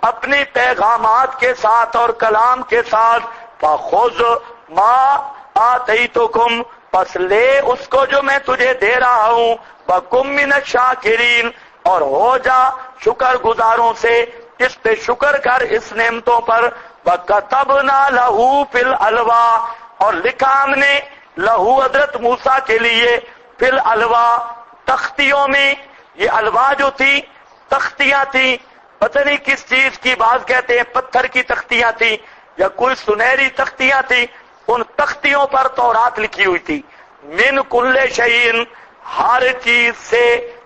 اپنی پیغامات کے ساتھ اور کلام کے ساتھ، فخذ ما آتیتکم پس لے اس کو جو میں تجھے دے رہا ہوں، وکم من الشاکرین اور ہو جا شکر گزاروں سے، اس پہ شکر کر اس نعمتوں پر، وَكَتَبْنَا لَهُ فِي الْأَلْوَاحِ اور لکھا ہم نے لہو حضرت موسیٰ کے لیے فی الألواح تختیوں میں، یہ الواح جو تھی تختیاں تھیں، پتہ نہیں کس چیز کی، بعض کہتے ہیں پتھر کی تختیاں تھیں یا کوئی سنہری تختیاں تھیں، ان تختیوں پر تورات لکھی ہوئی تھی، من کل شیء ہر چیز سے،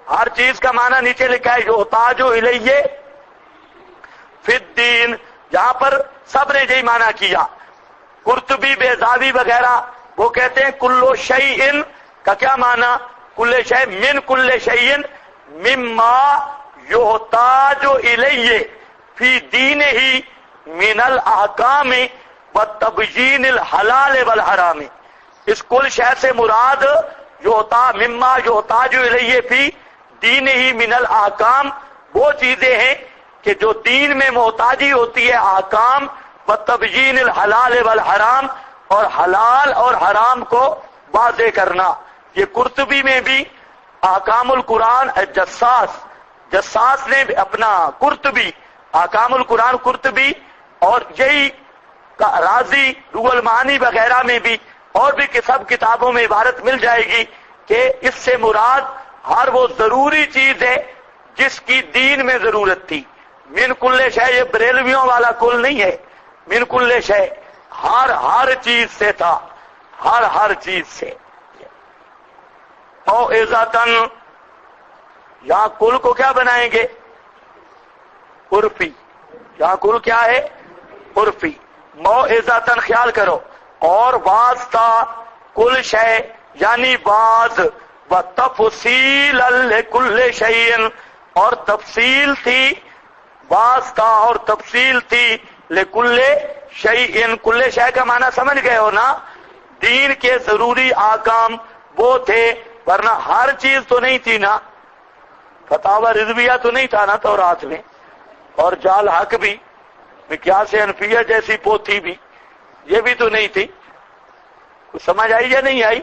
ہر چیز کا معنی نیچے لکھا ہے یحتاج الیہ فی الدین، جہاں پر سب نے یہی معنی کیا، قرطبی بیضاوی وغیرہ وہ کہتے ہیں کل شیء کا کیا معنی، کل شیء من کل شیء مما یحتاج الیہ فی دینہ من الاحکام وتبیین الحلال والحرام، اس کل شے سے مراد مما یحتاج الیہ فی دینہ من الاحکام وہ چیزیں ہیں کہ جو دین میں محتاجی ہوتی ہے احکام، وتبیین الحلال والحرام اور حلال اور حرام کو واضح کرنا۔ یہ قرطبی میں بھی احکام القرآن جساس نے اپنا قرطبی احکام القرآن قرطبی اور یہی رازی روح المعانی وغیرہ میں بھی اور بھی سب کتابوں میں عبارت مل جائے گی کہ اس سے مراد ہر وہ ضروری چیز ہے جس کی دین میں ضرورت تھی۔ من کل شے یہ بریلویوں والا کل نہیں ہے، من کل شے ہر چیز سے تھا، ہر چیز سے۔ موعظۃً یہاں کل کو کیا بنائیں گے، عرفی، یہاں کل کیا ہے، عرفی۔ موعظۃً خیال کرو، اور واسطہ کل شے یعنی باز، وتفصیلا لکل شیء اور تفصیل تھی، واسطہ اور تفصیل تھی لکل شیء، کل شے کا معنی سمجھ گئے ہو نا، دین کے ضروری احکام وہ تھے، ورنہ ہر چیز تو نہیں تھی نا، فتاوی رضویہ تو نہیں تھا نا تورات میں، اور جال حق بھی، مقیاس حنفیہ جیسی پوتھی بھی، یہ بھی تو نہیں تھی۔ کچھ سمجھ آئی یا نہیں آئی؟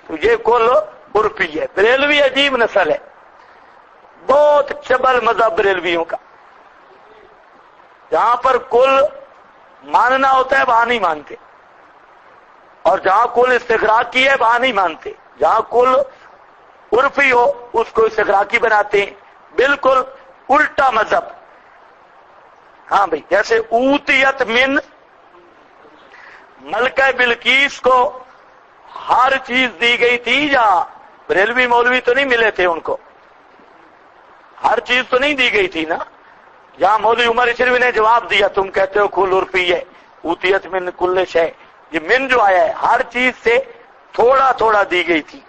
تو یہ کل عرفی ہے۔ بریلوی عجیب نسل ہے، بہت چبل مذہب بریلویوں کا، جہاں پر کل ماننا ہوتا ہے وہاں نہیں مانتے، اور جہاں کل استغراقی ہے وہاں نہیں مانتے، جہاں کل عرفی ہو اس کو استغراقی بناتے ہیں، بالکل الٹا مذہب۔ ہاں بھئی، جیسے اوتیت من، ملکہ بلقیس کو ہر چیز دی گئی تھی، یا بریلوی مولوی تو نہیں ملے تھے ان کو، ہر چیز تو نہیں دی گئی تھی نا، یہاں مولوی عمر اشرفی نے جواب دیا، تم کہتے ہو کل عرفی ہے، اوتیت من کل شے، یہ من جو آیا ہے ہر چیز سے تھوڑا تھوڑا دی گئی تھی،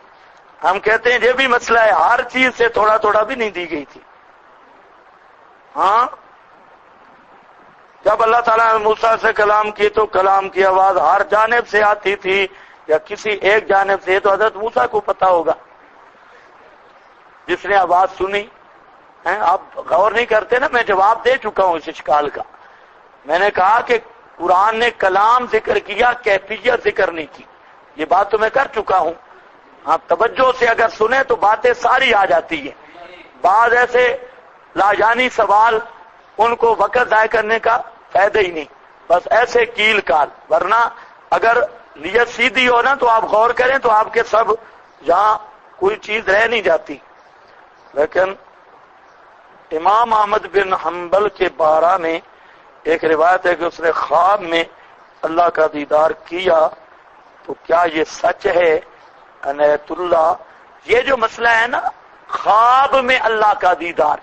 ہم کہتے ہیں یہ بھی مسئلہ ہے، ہر چیز سے تھوڑا تھوڑا بھی نہیں دی گئی تھی۔ ہاں، جب اللہ تعالیٰ نے موسیٰ سے کلام کی تو کلام کی آواز ہر جانب سے آتی تھی یا کسی ایک جانب سے، تو حضرت موسیٰ کو پتا ہوگا جس نے آواز سنی۔ آپ غور نہیں کرتے نا، میں جواب دے چکا ہوں اس اشکال کا، میں نے کہا کہ قرآن نے کلام ذکر کیا، کیفیت ذکر نہیں کی، یہ بات تو میں کر چکا ہوں۔ آپ توجہ سے اگر سنیں تو باتیں ساری آ جاتی ہیں، بعض ایسے لاجانی سوال ان کو وقت ضائع کرنے کا فائدہ ہی نہیں، بس ایسے کیل کال، ورنہ اگر نیت سیدھی ہو نا تو آپ غور کریں تو آپ کے سب یہاں کوئی چیز رہ نہیں جاتی۔ لیکن امام احمد بن حنبل کے بارے میں ایک روایت ہے کہ اس نے خواب میں اللہ کا دیدار کیا، تو کیا یہ سچ ہے عنایت اللہ؟ یہ جو مسئلہ ہے نا خواب میں اللہ کا دیدار،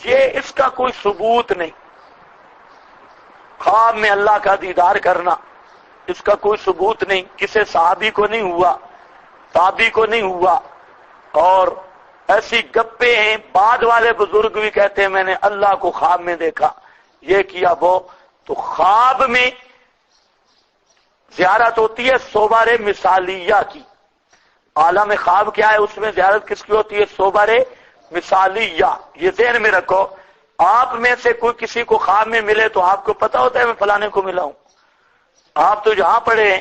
یہ اس کا کوئی ثبوت نہیں، خواب میں اللہ کا دیدار کرنا اس کا کوئی ثبوت نہیں، کسی صحابی کو نہیں ہوا، تابعی کو نہیں ہوا، اور ایسی گپے ہیں، بعد والے بزرگ بھی کہتے ہیں میں نے اللہ کو خواب میں دیکھا، یہ کیا وہ، تو خواب میں زیارت ہوتی ہے صور مثالیہ کی. عالم خواب کیا ہے؟ اس میں زیارت کس کی ہوتی ہے؟ صور مثالیہ. یہ ذہن میں رکھو. آپ میں سے کوئی کسی کو خواب میں ملے تو آپ کو پتا ہوتا ہے میں فلانے کو ملا ہوں. آپ تو جہاں پڑے ہیں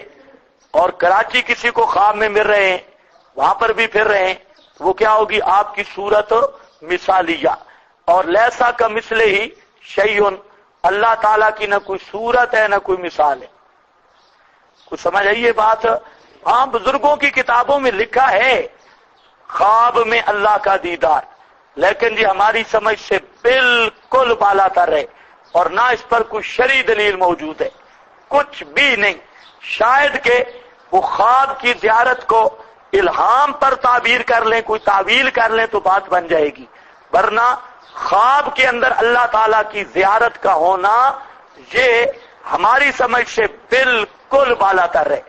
اور کراچی کسی کو خواب میں مل رہے ہیں، وہاں پر بھی پھر رہے ہیں، وہ کیا ہوگی؟ آپ کی صورت مثالیہ. اور لیسا کا مثل ہی شیئن، اللہ تعالیٰ کی نہ کوئی صورت ہے نہ کوئی مثال ہے. کچھ سمجھ آئی یہ بات؟ ہاں، بزرگوں کی کتابوں میں لکھا ہے خواب میں اللہ کا دیدار، لیکن یہ ہماری سمجھ سے بالکل بالا تر ہے اور نہ اس پر کوئی شرعی دلیل موجود ہے، کچھ بھی نہیں. شاید کہ وہ خواب کی زیارت کو الہام پر تعبیر کر لیں، کوئی تعویل کر لیں تو بات بن جائے گی، ورنہ خواب کے اندر اللہ تعالیٰ کی زیارت کا ہونا یہ ہماری سمجھ سے بالکل بالا تر ہے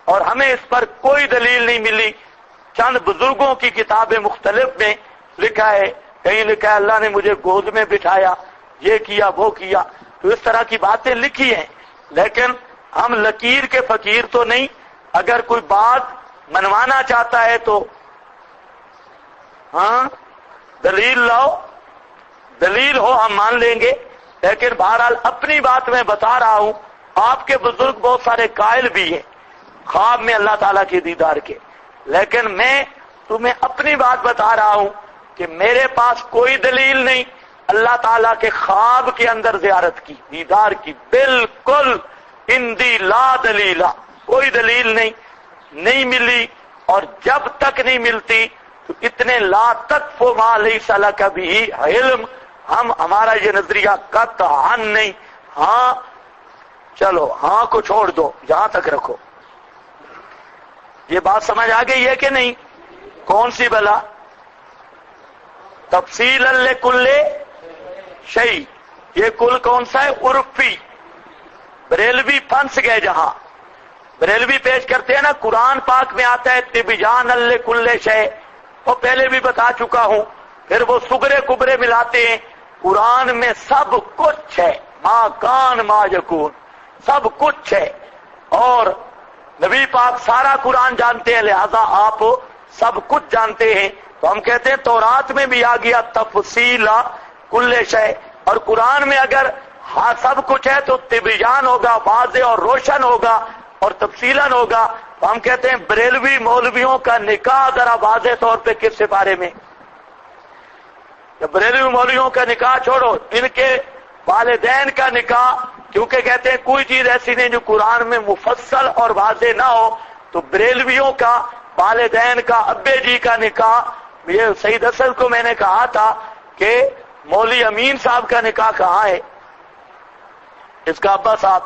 اور ہمیں اس پر کوئی دلیل نہیں ملی. چند بزرگوں کی کتابیں مختلف میں لکھا ہے، کہیں لکھا ہے اللہ نے مجھے گود میں بٹھایا، یہ کیا وہ کیا، تو اس طرح کی باتیں لکھی ہیں. لیکن ہم لکیر کے فقیر تو نہیں. اگر کوئی بات منوانا چاہتا ہے تو ہاں دلیل لاؤ، دلیل ہو ہم مان لیں گے. لیکن بہرحال اپنی بات میں بتا رہا ہوں، آپ کے بزرگ بہت سارے قائل بھی ہیں خواب میں اللہ تعالیٰ کے دیدار کے، لیکن میں تمہیں اپنی بات بتا رہا ہوں کہ میرے پاس کوئی دلیل نہیں اللہ تعالیٰ کے خواب کے اندر زیارت کی، دیدار کی. بالکل اندی لا دلیلا، کوئی دلیل نہیں ملی. اور جب تک نہیں ملتی تو اتنے لا تکف ما لیس لک بھی علم، ہمارا یہ نظریہ قطعاً نہیں. ہاں چلو ہاں کو چھوڑ دو، یہاں تک رکھو. یہ بات سمجھ آ گئی ہے کہ نہیں؟ کون سی بلا؟ تفصیل لکل شیء، یہ کل کون سا ہے؟ عرفی. بریلوی پھنس گئے جہاں. بریلوی پیش کرتے ہیں نا قرآن پاک میں آتا ہے تبیان لکل شیء، وہ پہلے بھی بتا چکا ہوں. پھر وہ صغرے کبرے ملاتے ہیں. قرآن میں سب کچھ ہے، ما کان ما یکون، سب کچھ ہے. اور نبی پاک سارا قرآن جانتے ہیں، لہذا آپ سب کچھ جانتے ہیں. تو ہم کہتے ہیں تورات میں بھی آ گیا تفصیل کل شیء، اور قرآن میں اگر ہاں سب کچھ ہے تو تبیان ہوگا، واضح اور روشن ہوگا اور تفصیلاً ہوگا. تو ہم کہتے ہیں بریلوی مولویوں کا نکاح ذرا واضح طور پہ کس سے بارے میں؟ بریلوی مولویوں کا نکاح چھوڑو، ان کے والدین کا نکاح، کیونکہ کہتے ہیں کوئی چیز ایسی نہیں جو قرآن میں مفصل اور واضح نہ ہو. تو بریلویوں کا والدین کا ابے جی کا نکاح، یہ سعید اسد کو میں نے کہا تھا کہ مولوی امین صاحب کا نکاح کہاں ہے، اس کا ابا صاحب.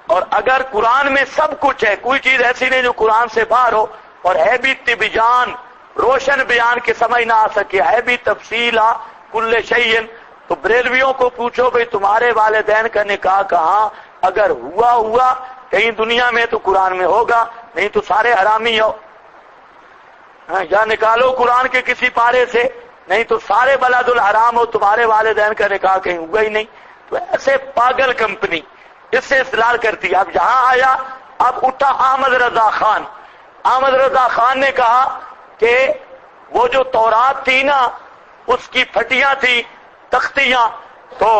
اور اگر قرآن میں سب کچھ ہے، کوئی چیز ایسی نہیں جو قرآن سے باہر ہو، اور ہے بھی تبیان، روشن بیان کے سمجھ نہ آ سکے، ہے بھی تفصیل کل شیء، تو بریلویوں کو پوچھو بھئی تمہارے والدین کا نکاح کہاں؟ اگر ہوا کہیں دنیا میں تو قرآن میں ہوگا، نہیں تو سارے حرامی ہو. یا نکالو قرآن کے کسی پارے سے، نہیں تو سارے بلد الحرام ہو، تمہارے والدین کا نکاح کہیں ہوا ہی نہیں. تو ایسے پاگل کمپنی اس سے استدلال کرتی. اب یہاں آیا، اب اٹھا احمد رضا خان. احمد رضا خان نے کہا کہ وہ جو تورات تھی نا اس کی پھٹیاں تھی، تختیاں، تو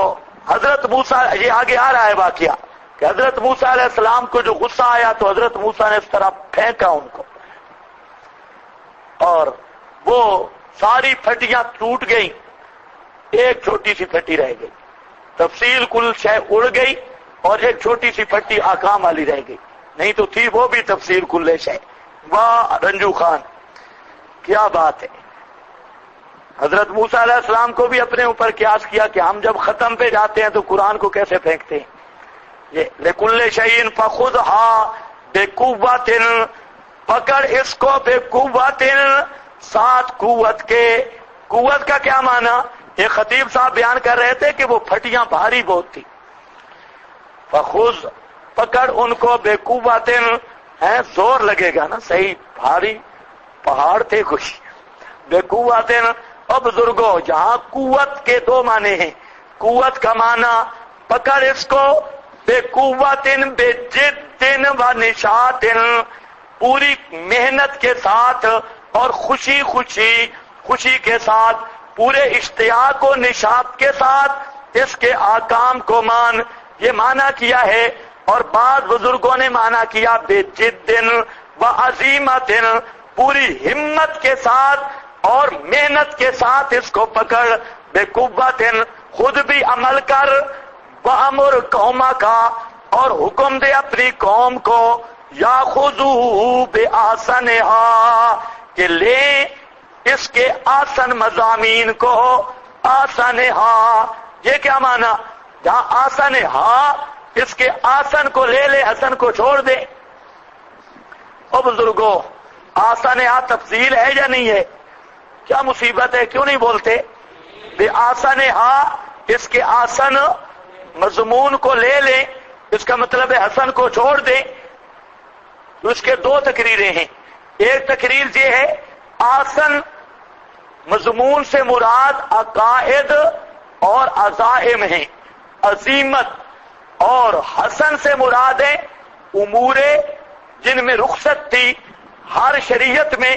حضرت موسیٰ، یہ آگے آ رہا ہے واقعہ کہ حضرت موسیٰ علیہ السلام کو جو غصہ آیا تو حضرت موسیٰ نے اس طرح پھینکا ان کو، اور وہ ساری پھٹیاں ٹوٹ گئیں، ایک چھوٹی سی پھٹی رہ گئی. تفصیل کل شے اڑ گئی اور ایک چھوٹی سی پھٹی آکام والی رہ گئی، نہیں تو تھی وہ بھی تفصیل کل شے. واہ رنجو خان، کیا بات ہے. حضرت موسیٰ علیہ السلام کو بھی اپنے اوپر قیاس کیا کہ ہم جب ختم پہ جاتے ہیں تو قرآن کو کیسے پھینکتے ہیں. یہ لکل شیء فخذھا بقوۃ، پکڑ اس کو بقوۃ، ساتھ قوت کے. قوت کا کیا معنی؟ یہ خطیب صاحب بیان کر رہے تھے کہ وہ پھٹیاں بھاری بہت تھی. فخذ، پکڑ ان کو، بقوۃ ہے زور لگے گا نا، صحیح بھاری پہاڑ تھے کچھ. بقوۃ، اور بزرگوں جہاں قوت کے دو معنی ہیں. قوت کا معنی پکڑ اس کو بے قوتن بے جدن و نشاطن، پوری محنت کے ساتھ اور خوشی کے ساتھ، پورے اشتیاق و نشاط کے ساتھ اس کے احکام کو مان، یہ معنی کیا ہے۔ اور بعض بزرگوں نے معنی کیا بے جدن و عزیمتن، پوری ہمت کے ساتھ اور محنت کے ساتھ اس کو پکڑ، بے قوتن خود بھی عمل کر، وَأَمُرْ قَوْمَكَ اور حکم دے اپنی قوم کو، يَأْخُذُوا بِأَحْسَنِهَا کہ لیں اس کے آسن مضامین کو، آسنها یہ کیا معنی؟ جہاں آسنها اس کے آسن کو لے لے، حسن کو چھوڑ دے۔ او بزرگوں، آسنها تفضیل ہے یا نہیں ہے؟ کیا مصیبت ہے، کیوں نہیں بولتے؟ بے آسنها اس کے آسن مضمون کو لے لیں، اس کا مطلب ہے حسن کو چھوڑ دیں۔ تو اس کے دو تقریریں ہیں۔ ایک تقریر یہ ہے آسن مضمون سے مراد عقائد اور عزائم ہیں، عزیمت، اور حسن سے مراد ہے امور جن میں رخصت تھی۔ ہر شریعت میں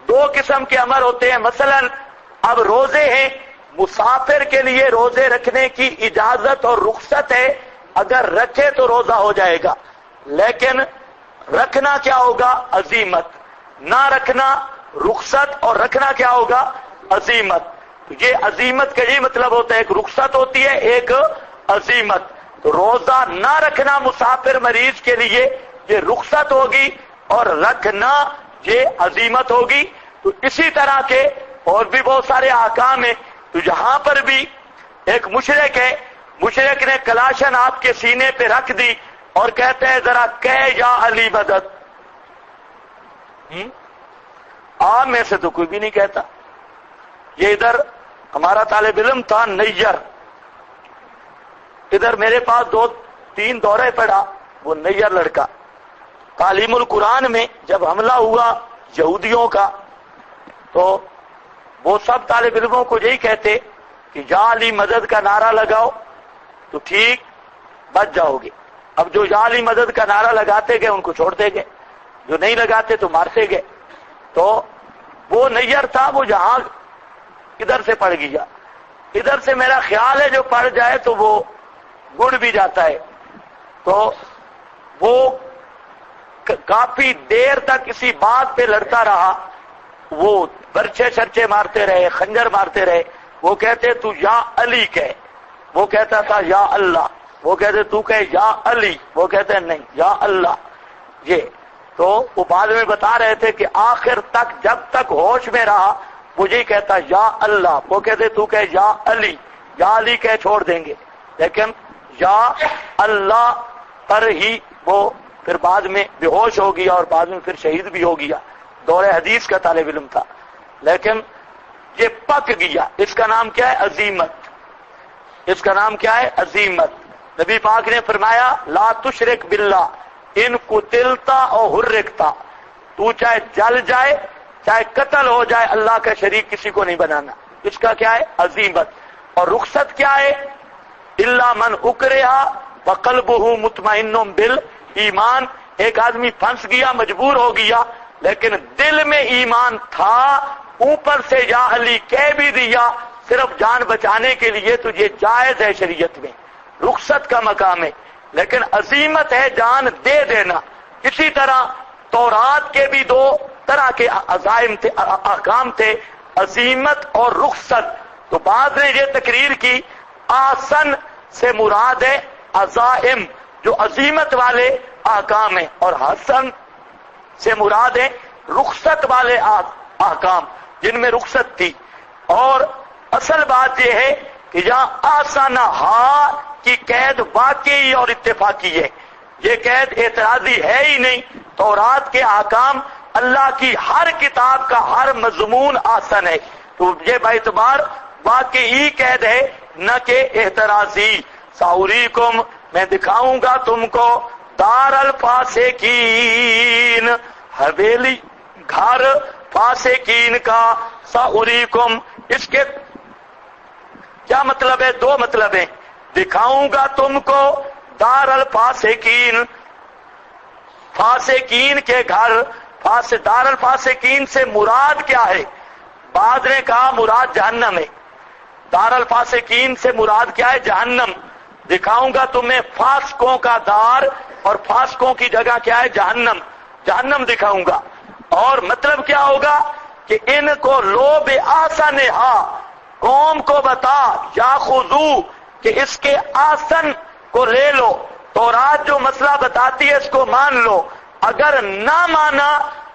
دو قسم کے امر ہوتے ہیں، مثلا اب روزے ہیں، مسافر کے لیے روزے رکھنے کی اجازت اور رخصت ہے، اگر رکھے تو روزہ ہو جائے گا، لیکن رکھنا کیا ہوگا؟ عزیمت، نہ رکھنا رخصت، اور رکھنا کیا ہوگا؟ عزیمت۔ یہ عزیمت کا یہ مطلب ہوتا ہے، ایک رخصت ہوتی ہے، ایک عزیمت۔ تو روزہ نہ رکھنا مسافر مریض کے لیے یہ رخصت ہوگی، اور رکھنا یہ عزیمت ہوگی۔ تو اسی طرح کے اور بھی بہت سارے احکام ہیں۔ تو یہاں پر بھی ایک مشرک ہے، مشرک نے کلاشن آپ کے سینے پہ رکھ دی اور کہتے ہیں ذرا کہہ یا علی مدد۔ آپ میں سے تو کوئی بھی نہیں کہتا۔ یہ ادھر ہمارا طالب علم تھا نیّر، ادھر میرے پاس 2-3 دورے پڑا، وہ نیّر لڑکا۔ تعلیم القرآن میں جب حملہ ہوا یہودیوں کا تو وہ سب طالب علموں کو یہی کہتے کہ یا علی مدد کا نعرہ لگاؤ تو ٹھیک بچ جاؤ گے۔ اب جو یا علی مدد کا نعرہ لگاتے گئے ان کو چھوڑتے گئے، جو نہیں لگاتے تو مارتے گئے۔ تو وہ نیّر تھا، وہ یہاں ادھر سے پڑ گیا، ادھر سے میرا خیال ہے جو پڑ جائے تو وہ گڑ بھی جاتا ہے۔ تو وہ کافی دیر تک کسی بات پہ لڑتا رہا، وہ برچے شرچے مارتے رہے، خنجر مارتے رہے۔ وہ کہتے تو یا علی کہہ، وہ کہتا تھا یا اللہ، وہ کہتے تو کہے یا علی، وہ کہتے نہیں یا اللہ۔ یہ تو وہ بعد میں بتا رہے تھے کہ آخر تک جب تک ہوش میں رہا وہ یہی کہتا یا اللہ، وہ کہتے تو کہے یا علی، یا علی کہہ چھوڑ دیں گے، لیکن یا اللہ پر ہی وہ پھر بعد میں بے ہوش ہو گیا اور بعد میں پھر شہید بھی ہو گیا۔ دور حدیث کا طالب علم تھا، لیکن یہ پک گیا۔ اس کا نام کیا ہے؟ عزیمت۔ اس کا نام کیا ہے؟ عزیمت۔ نبی پاک نے فرمایا لا تشرک باللہ ان قتلتا اور حرکتا، تو چاہے جل جائے چاہے قتل ہو جائے اللہ کا شریک کسی کو نہیں بنانا۔ اس کا کیا ہے؟ عزیمت۔ اور رخصت کیا ہے؟ الا من اکرہا وقلبہ مطمئن بالایمان، ایک آدمی پھنس گیا، مجبور ہو گیا، لیکن دل میں ایمان تھا، اوپر سے یا علی کہہ بھی دیا صرف جان بچانے کے لیے، تو یہ جائز ہے شریعت میں، رخصت کا مقام ہے۔ لیکن عزیمت ہے جان دے دینا۔ اسی طرح تورات کے بھی 2 طرح کے عزائم تھے، احکام تھے، عزیمت اور رخصت۔ تو بعض نے یہ تقریر کی آسن سے مراد ہے عزائم جو عزیمت والے احکام ہیں، اور حسن سے مراد ہے رخصت والے احکام جن میں رخصت تھی۔ اور اصل بات یہ ہے کہ یہاں آسانہ کی قید واقعی اور اتفاقی ہے، یہ قید اعتراضی ہے ہی نہیں۔ تورات کے احکام اللہ کی ہر کتاب کا ہر مضمون آسن ہے، تو یہ باعتبار واقعی قید ہے نہ کہ اعتراضی۔ ساوریکم میں دکھاؤں گا تم کو دار الفاسقین، حویلی گھر فاسقین کا، ساوریکم اس کے کیا مطلب ہے؟ 2 مطلب ہیں۔ دکھاؤں گا تم کو دار الفاسقین، فاسقین کے گھر، دار الفاسقین سے مراد کیا ہے؟ بعض نے کہا مراد جہنم ہے، دار الفاسقین سے مراد کیا ہے؟ جہنم۔ دکھاؤں گا تمہیں فاسقوں کا دار، اور فاسقوں کی جگہ کیا ہے؟ جہنم، جہنم دکھاؤں گا۔ اور مطلب کیا ہوگا کہ ان کو لو بے آسنہا، قوم کو بتا، یا خذو کہ اس کے آسن کو لے لو، تورات جو مسئلہ بتاتی ہے اس کو مان لو، اگر نہ مانا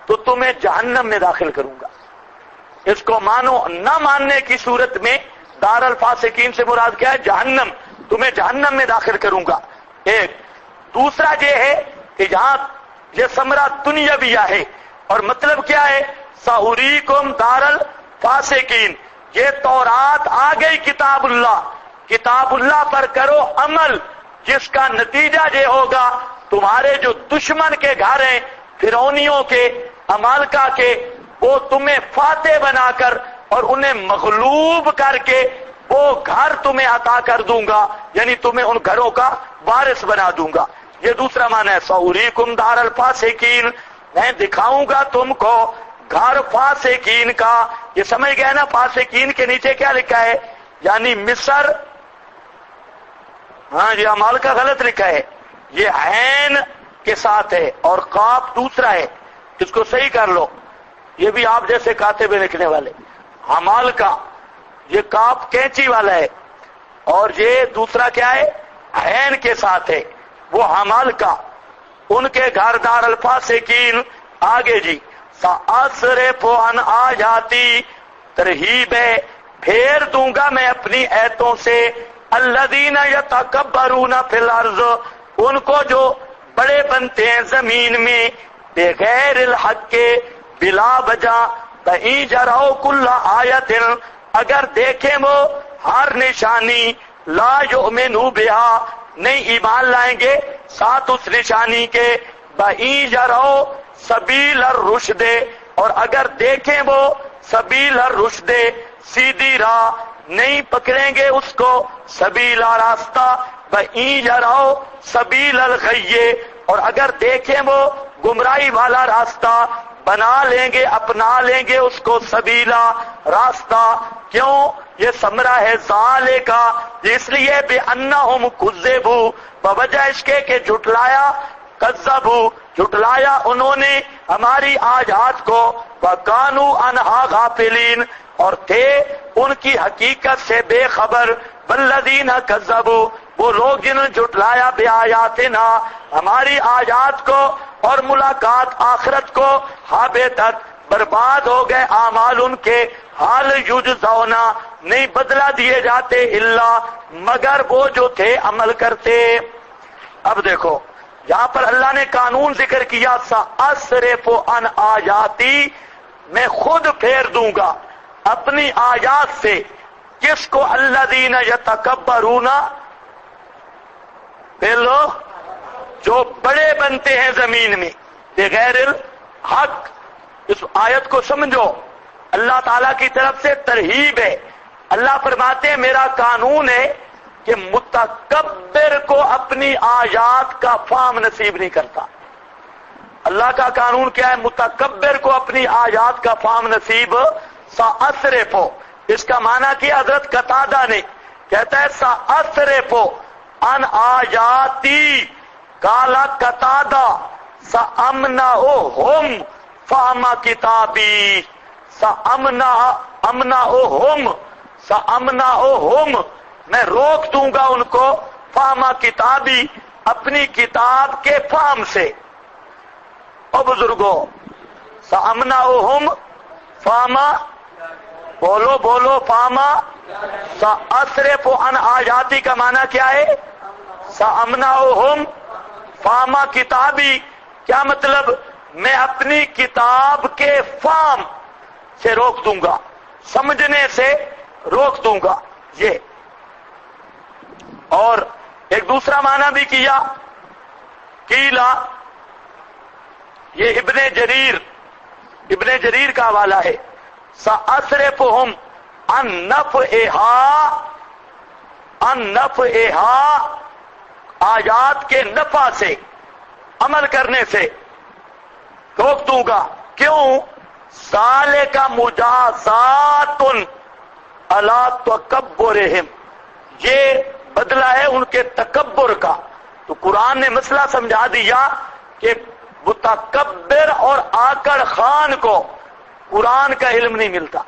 تو تمہیں جہنم میں داخل کروں گا۔ اس کو مانو، نہ ماننے کی صورت میں دار الفاسقین سے مراد کیا ہے؟ جہنم، تمہیں جہنم میں داخل کروں گا۔ ایک دوسرا یہ ہے کہ یہاں یہ ثمرہ دنیاویہ ہے، اور مطلب کیا ہے؟ سأریکم دار الفاسقین، یہ تورات آ گئی کتاب اللہ، کتاب اللہ پر کرو عمل، جس کا نتیجہ یہ ہوگا تمہارے جو دشمن کے گھر ہیں، فرعونیوں کے، عمالقہ کے، وہ تمہیں فاتح بنا کر اور انہیں مغلوب کر کے وہ گھر تمہیں عطا کر دوں گا، یعنی تمہیں ان گھروں کا وارث بنا دوں گا۔ یہ دوسرا معنی ہے سأریکم دار الفاسقین، میں دکھاؤں گا تم کو گھر فاسقین کا۔ یہ سمجھ گئے نا؟ فاسقین کے نیچے کیا لکھا ہے؟ یعنی مصر، ہاں یہ عمالقہ غلط لکھا ہے، یہ عین کے ساتھ ہے اور قاف دوسرا ہے، اس کو صحیح کر لو، یہ بھی آپ جیسے کاتب لکھنے والے۔ عمالقہ یہ قاف کینچی والا ہے، اور یہ دوسرا کیا ہے؟ عین کے ساتھ ہے، وہ عمالقہ، ان کے گھر دار الفاسقین۔ آگے جی سأصرف عن آیاتی، ترہیب ہے، پھیر دوں گا میں اپنی ایتوں سے، الذین یتکبرون فی الارض، ان کو جو بڑے بنتے ہیں زمین میں، بغیر الحق کے، بلا وجہ، کہیں جراؤ کل آیت، اگر دیکھیں وہ ہر نشانی، لا یؤمنوا بہا، نہیں ایمان لائیں گے ساتھ اس نشانی کے، بہیں جراؤ سبیل الرشد، اور اگر دیکھیں وہ سبیل الرشد، سیدھی راہ، نہیں پکڑیں گے اس کو سبیلا راستہ، بہیں جراؤ سبیل الغی، اور اگر دیکھیں وہ گمراہی والا راستہ، بنا لیں گے، اپنا لیں گے اس کو سبیلا راستہ۔ کیوں؟ یہ ثمرہ ہے ذالک کا، اس لیے بِأَنَّهُمْ كُذِّبُوا، بوجہ اس کے کہ جھٹلایا، کذبوا جھٹلایا انہوں نے ہماری آیات کو، وَكَانُوا عَنْهَا غَافِلِينَ، اور تھے ان کی حقیقت سے بے خبر، وَالَّذِينَ كَذَّبُوا، وہ لوگ جنہوں نے جھٹلایا بِآیاتِنَا، ہماری آیات کو اور ملاقات آخرت کو، حَبِطَتْ برباد ہو گئے اعمال ان کے، حال یجزون نہیں بدلہ دیے جاتے، الا مگر وہ جو تھے عمل کرتے۔ اب دیکھو یہاں پر اللہ نے قانون ذکر کیا، سأصرف عن آیاتی، میں خود پھیر دوں گا اپنی آیات سے، کس کو؟ الذین یتکبرون، پھر لوگ جو بڑے بنتے ہیں زمین میں، بغیر الحق۔ اس آیت کو سمجھو، اللہ تعالیٰ کی طرف سے ترہیب ہے۔ اللہ فرماتے ہیں میرا قانون ہے کہ متکبر کو اپنی آیات کا فہم نصیب نہیں کرتا۔ اللہ کا قانون کیا ہے؟ متکبر کو اپنی آیات کا فہم نصیب، سأصرف، اس کا معنی کیا حضرت قتادہ نے، کہتا ہے سأصرف عن آیاتی، کالا قتادہ، سأمنعہم فہم کتابی، سأمنعہم میں روک دوں گا ان کو، فہم کتابی اپنی کتاب کے فہم سے۔ او بزرگوں، سأمنعہم فہم، بولو بولو، فہم، سأصرف عن آیاتی کا معنی کیا ہے؟ سأمنعہم فہم کتابی، کیا مطلب؟ میں اپنی کتاب کے فہم سے روک دوں گا، سمجھنے سے روک دوں گا یہ۔ اور ایک دوسرا معنی بھی کیا، قیلا، یہ ابن جریر کا حوالہ ہے، سأصرفہم عن نفعہا آیات کے نفع سے، عمل کرنے سے روک دوں گا۔ کیوں؟ ذالک مجازات علی تکبرہم، یہ بدلہ ہے ان کے تکبر کا۔ تو قرآن نے مسئلہ سمجھا دیا کہ متکبر اور آکڑ خان کو قرآن کا علم نہیں ملتا۔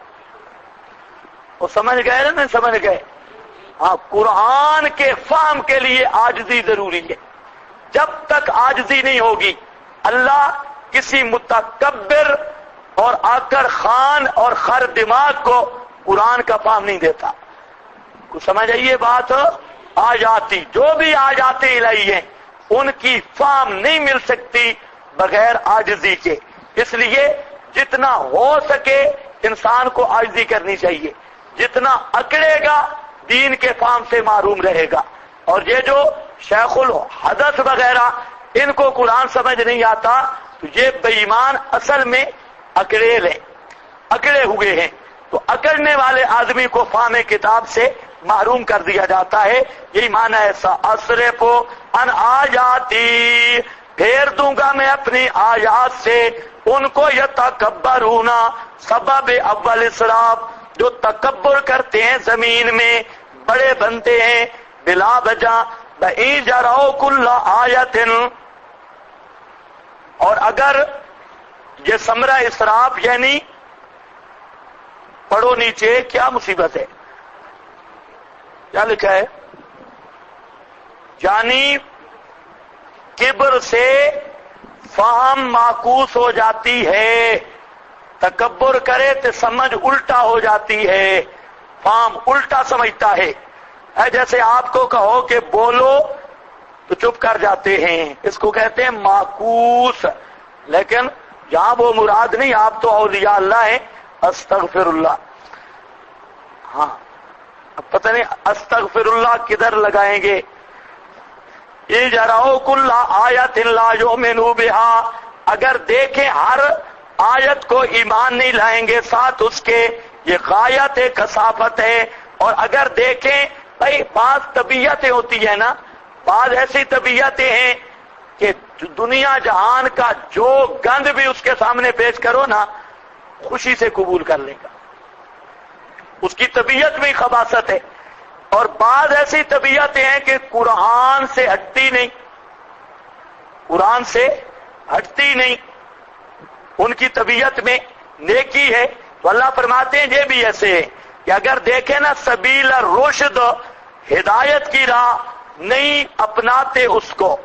وہ سمجھ گئے نا؟ نہیں سمجھ گئے؟ ہاں، قرآن کے فہم کے لیے عاجزی ضروری ہے۔ جب تک عاجزی نہیں ہوگی اللہ کسی متکبر اور آکڑ خان اور خر دماغ کو قرآن کا فہم نہیں دیتا۔ کچھ سمجھ آئیے بات؟ آیاتی، جو بھی آیات الہی ہیں ان کی فہم نہیں مل سکتی بغیر عاجزی کے۔ اس لیے جتنا ہو سکے انسان کو عاجزی کرنی چاہیے، جتنا اکڑے گا دین کے فہم سے محروم رہے گا۔ اور یہ جو شیخ الحدث وغیرہ ان کو قرآن سمجھ نہیں آتا تو یہ بے ایمان اصل میں اکڑیل ہیں، اکڑے ہوئے ہیں۔ تو اکڑنے والے آدمی کو فہم کتاب سے محروم کر دیا جاتا ہے۔ یہی معنی ہے سأصرف عن آیاتی، پھیر دوں گا میں اپنی آیات سے ان کو یتکبرون، سبب اول اسراف، جو تکبر کرتے ہیں زمین میں، بڑے بنتے ہیں بلا وجہ، بَإِن يَرَوْا كُلَّ آیَةٍ، اور اگر یہ ثمرہ اسراف یعنی پڑھو نیچے کیا مصیبت ہے، کیا لکھا ہے؟ یعنی کبر سے فہم معکوس ہو جاتی ہے، تکبر کرے تو سمجھ الٹا ہو جاتی ہے، فہم الٹا سمجھتا ہے۔ جیسے آپ کو کہو کہ بولو تو چپ کر جاتے ہیں، اس کو کہتے ہیں معکوس۔ لیکن یہاں وہ مراد نہیں، آپ تو اولیاء اللہ ہیں، استغفر اللہ۔ ہاں، اب پتہ نہیں استغفر اللہ کدھر لگائیں گے۔ اِجْرَوْا كُلَّ آیَةٍ لَا يُؤْمِنُوا بِهَا، اگر دیکھیں ہر آیت کو ایمان نہیں لائیں گے ساتھ اس کے، یہ غایت کثافت ہے۔ اور اگر دیکھیں بھائی بعض طبیعتیں ہوتی ہیں نا، بعض ایسی طبیعتیں ہیں کہ دنیا جہان کا جو گند بھی اس کے سامنے پیش کرو نا خوشی سے قبول کر لے گا، اس کی طبیعت میں خباثت ہے۔ اور بعض ایسی طبیعتیں ہیں کہ قرآن سے ہٹتی نہیں، قرآن سے ہٹتی نہیں، ان کی طبیعت میں نیکی ہے۔ تو اللہ فرماتے ہیں یہ بھی ایسے ہیں کہ اگر دیکھیں نا سبیل الرشد، ہدایت کی راہ نہیں اپناتے اس کو،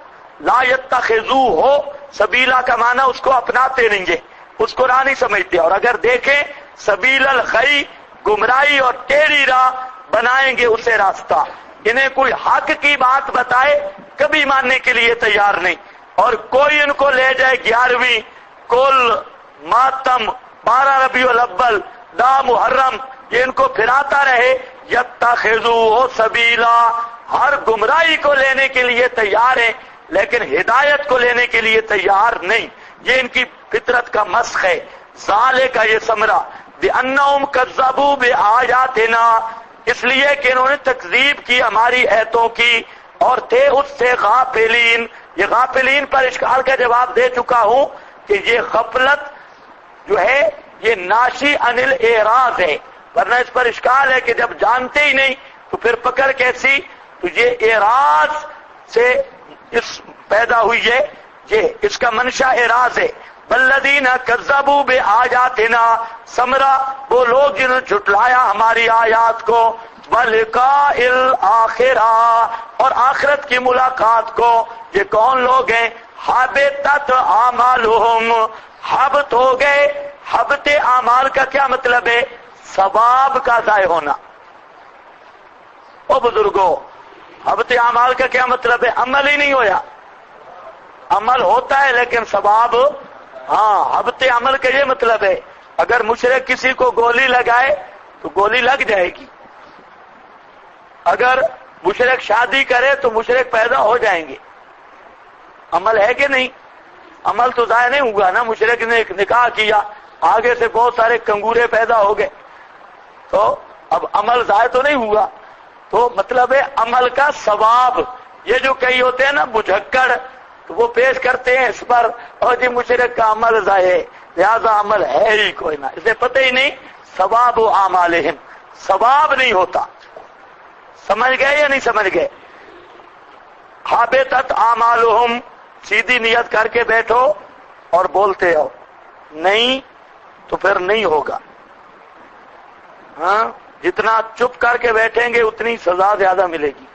لا یتخذو ہو، سبیلا کا معنی اس کو اپناتے نہیں ہے، اس کو راہ نہیں سمجھتے۔ اور اگر دیکھیں سبیل الغی، گمراہی اور ٹیڑھی راہ، بنائیں گے اسے راستہ۔ انہیں کوئی حق کی بات بتائے کبھی ماننے کے لیے تیار نہیں، اور کوئی ان کو لے جائے 11ویں کل ماتم 12 ربیع الاول دا محرم، یہ ان کو پھراتا رہے، یتخذو سبیلا، ہر گمراہی کو لینے کے لیے تیار ہیں لیکن ہدایت کو لینے کے لیے تیار نہیں۔ یہ ان کی فطرت کا مسخ ہے۔ ذالک، یہ ثمرہ، بِأَنَّهُمْ كَذَّبُوا بِآیاتنا، اس لیے کہ انہوں نے تکذیب کی ہماری آیتوں کی اور تھے اس سے غافلین۔ یہ غافلین پر اشکال کا جواب دے چکا ہوں کہ یہ غفلت جو ہے یہ ناشی عن الاعراض ہے، ورنہ اس پر اشکال ہے کہ جب جانتے ہی نہیں تو پھر پکڑ کیسی؟ تو یہ اعراض سے اس پیدا ہوئی ہے، یہ اس کا منشا اعراض ہے۔ والذین کذبوا بآیاتنا، ثمرہ وہ لوگ جنہوں نے جھٹلایا ہماری آیات کو، ولقاء الآخرہ، اور آخرت کی ملاقات کو۔ یہ کون لوگ ہیں؟ حبطت اعمالہم، حبط ہو گئے۔ حبط اعمال کا کیا مطلب ہے؟ ثواب کا ضائع ہونا۔ او بزرگو، حبط اعمال کا کیا مطلب ہے؟ عمل ہی نہیں ہویا، عمل ہوتا ہے لیکن ثواب، ہاں، حبط عمل کا یہ مطلب ہے اگر مشرک کسی کو گولی لگائے تو گولی لگ جائے گی، اگر مشرک شادی کرے تو مشرک پیدا ہو جائیں گے۔ عمل ہے کہ نہیں؟ عمل تو ضائع نہیں ہوا نا، مشرک نے ایک نکاح کیا، آگے سے بہت سارے کنگورے پیدا ہو گئے، تو اب عمل ضائع تو نہیں ہوا۔ تو مطلب ہے عمل کا ثواب یہ جو کئی ہوتے ہیں نا بجھکڑ، تو وہ پیش کرتے ہیں اس پر، اور جی مشرک کا عمل ضائع، لہذا عمل ہے ہی کوئی نہ، اسے پتہ ہی نہیں ثواب و اعمالہم، ثواب نہیں ہوتا۔ سمجھ گئے یا نہیں سمجھ گئے؟ حابطت اعمالہم، سیدھی نیت کر کے بیٹھو اور بولتے ہو، نہیں تو پھر نہیں ہوگا۔ ہاں، جتنا چپ کر کے بیٹھیں گے اتنی سزا زیادہ ملے گی۔